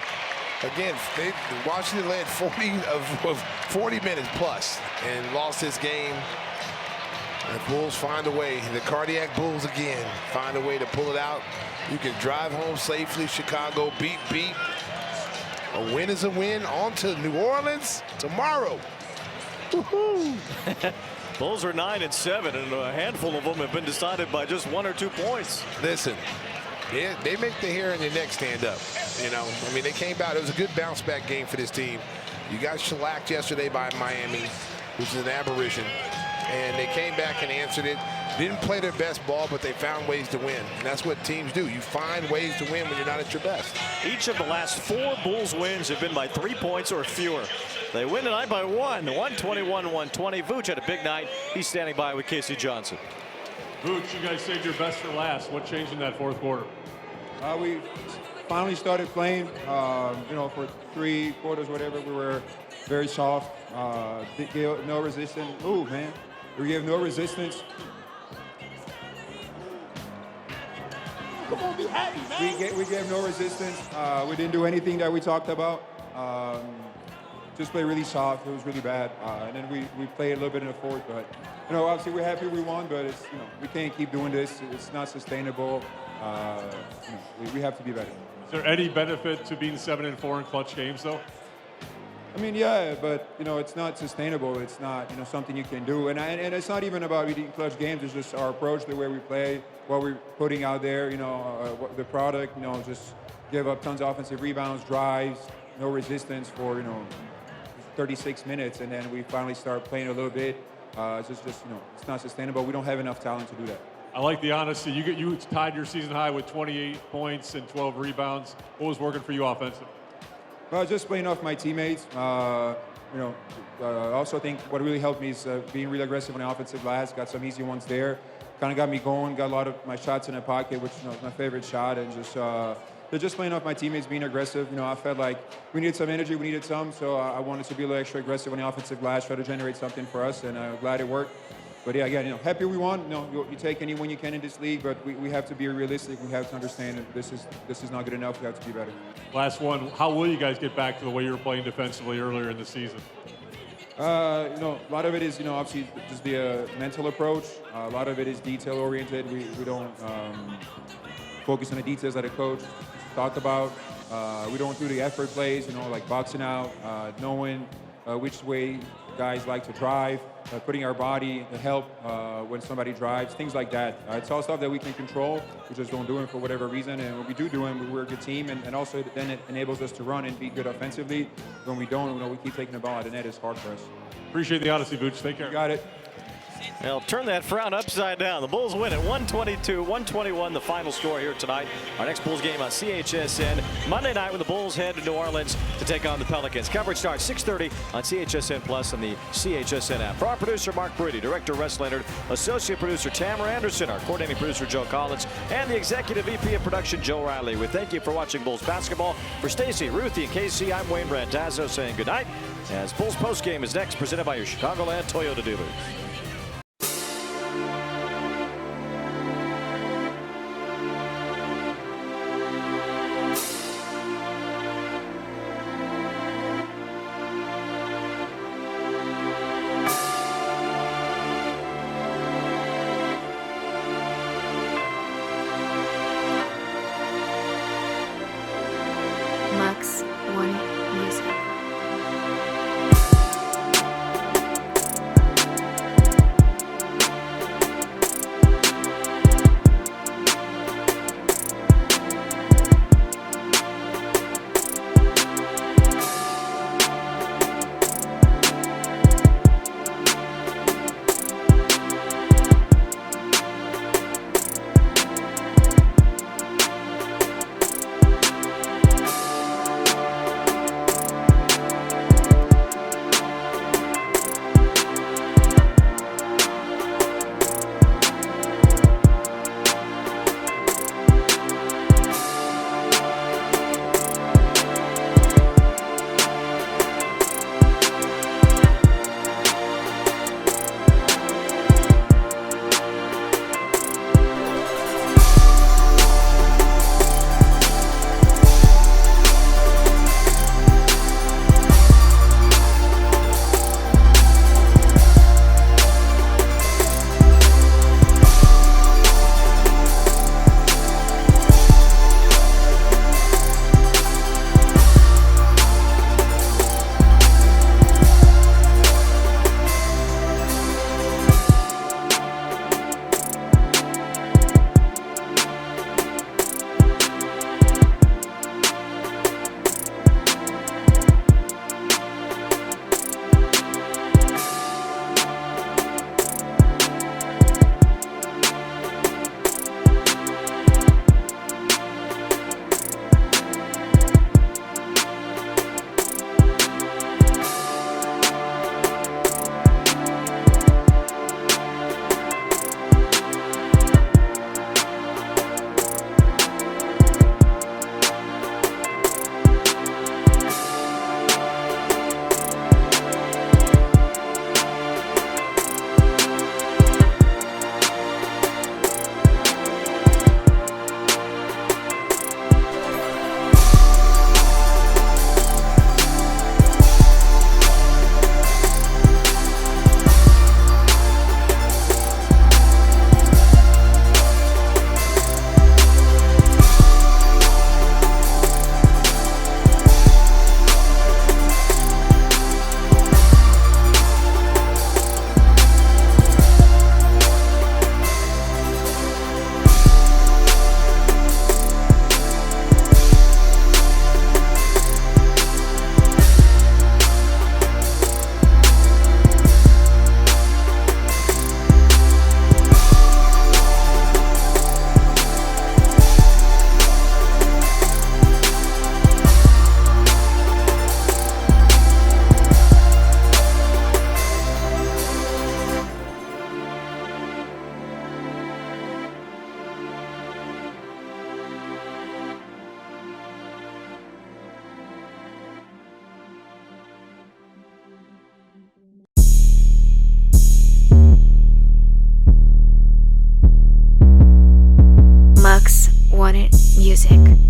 Again, Washington led 40 minutes plus and lost this game. The Bulls find a way. The cardiac Bulls again find a way to pull it out. You can drive home safely. Chicago beat. A win is a win. On to New Orleans tomorrow. Woohoo! Bulls are 9-7, and a handful of them have been decided by just 1 or 2 points. Listen, they make the hair on your neck stand up. You know, I mean, they came out. It was a good bounce back game for this team. You got shellacked yesterday by Miami, which is an aberration. And they came back and answered it. Didn't play their best ball, but they found ways to win. And that's what teams do. You find ways to win when you're not at your best. Each of the last 4 Bulls wins have been by 3 points or fewer. They win tonight by 1, 121-120. Vooch had a big night. He's standing by with Casey Johnson. Vooch, you guys saved your best for last. What changed in that fourth quarter? We finally started playing. You know, for 3 quarters, whatever, we were very soft. No resistance. Ooh, man. We gave no resistance. Come on, be happy, man. We gave no resistance. We didn't do anything that we talked about. Just played really soft. It was really bad. And then we played a little bit in the fourth. But, you know, obviously we're happy we won, but it's, you know, we can't keep doing this. It's not sustainable. You know, we have to be better. Is there any benefit to being 7-4 in clutch games, though? I mean, yeah, but, you know, it's not sustainable. It's not, you know, something you can do. And it's not even about beating clutch games. It's just our approach, the way we play, what we're putting out there, you know, the product, you know, just give up tons of offensive rebounds, drives, no resistance for, you know, 36 minutes. And then we finally start playing a little bit. It's just, you know, it's not sustainable. We don't have enough talent to do that. I like the honesty. You tied your season high with 28 points and 12 rebounds. What was working for you offensively? Well, just playing off my teammates. You know, I also think what really helped me is being really aggressive on the offensive glass. Got some easy ones there. Kind of got me going. Got a lot of my shots in the pocket, which, you know, is my favorite shot. And just playing off my teammates, being aggressive. You know, I felt like we needed some energy. We needed some. So I wanted to be a little extra aggressive on the offensive glass, try to generate something for us. And I'm glad it worked. But yeah, again, you know, happy we won. You know, you take any win you can in this league, but we have to be realistic. We have to understand that this is not good enough. We have to be better. Last one. How will you guys get back to the way you were playing defensively earlier in the season? You know, a lot of it is, you know, obviously just the mental approach. A lot of it is detail oriented. We don't focus on the details that the coach talked about. We don't do the effort plays, you know, like boxing out, knowing which way guys like to drive, putting our body to help when somebody drives, things like that. It's all stuff that we can control. We just don't do it for whatever reason. And when we do them, we're a good team. And also then it enables us to run and be good offensively. When we don't, you know, we keep taking the ball out of the net. It's hard for us. Appreciate the honesty, Vooch. Take care. You got it. They'll turn that frown upside down. The Bulls win at 122-121, the final score here tonight. Our next Bulls game on CHSN Monday night when the Bulls head to New Orleans to take on the Pelicans. Coverage starts 6:30 on CHSN Plus and the CHSN app. For our producer, Mark Brady, director, Russ Leonard, associate producer, Tamara Anderson, our coordinating producer, Joe Collins, and the executive VP of production, Joe Riley. We thank you for watching Bulls basketball. For Stacy, Ruthie, and Casey, I'm Wayne Randazzo saying good night. As Bulls postgame is next, presented by your Chicagoland Toyota dealers. Max One Music. Max One Music.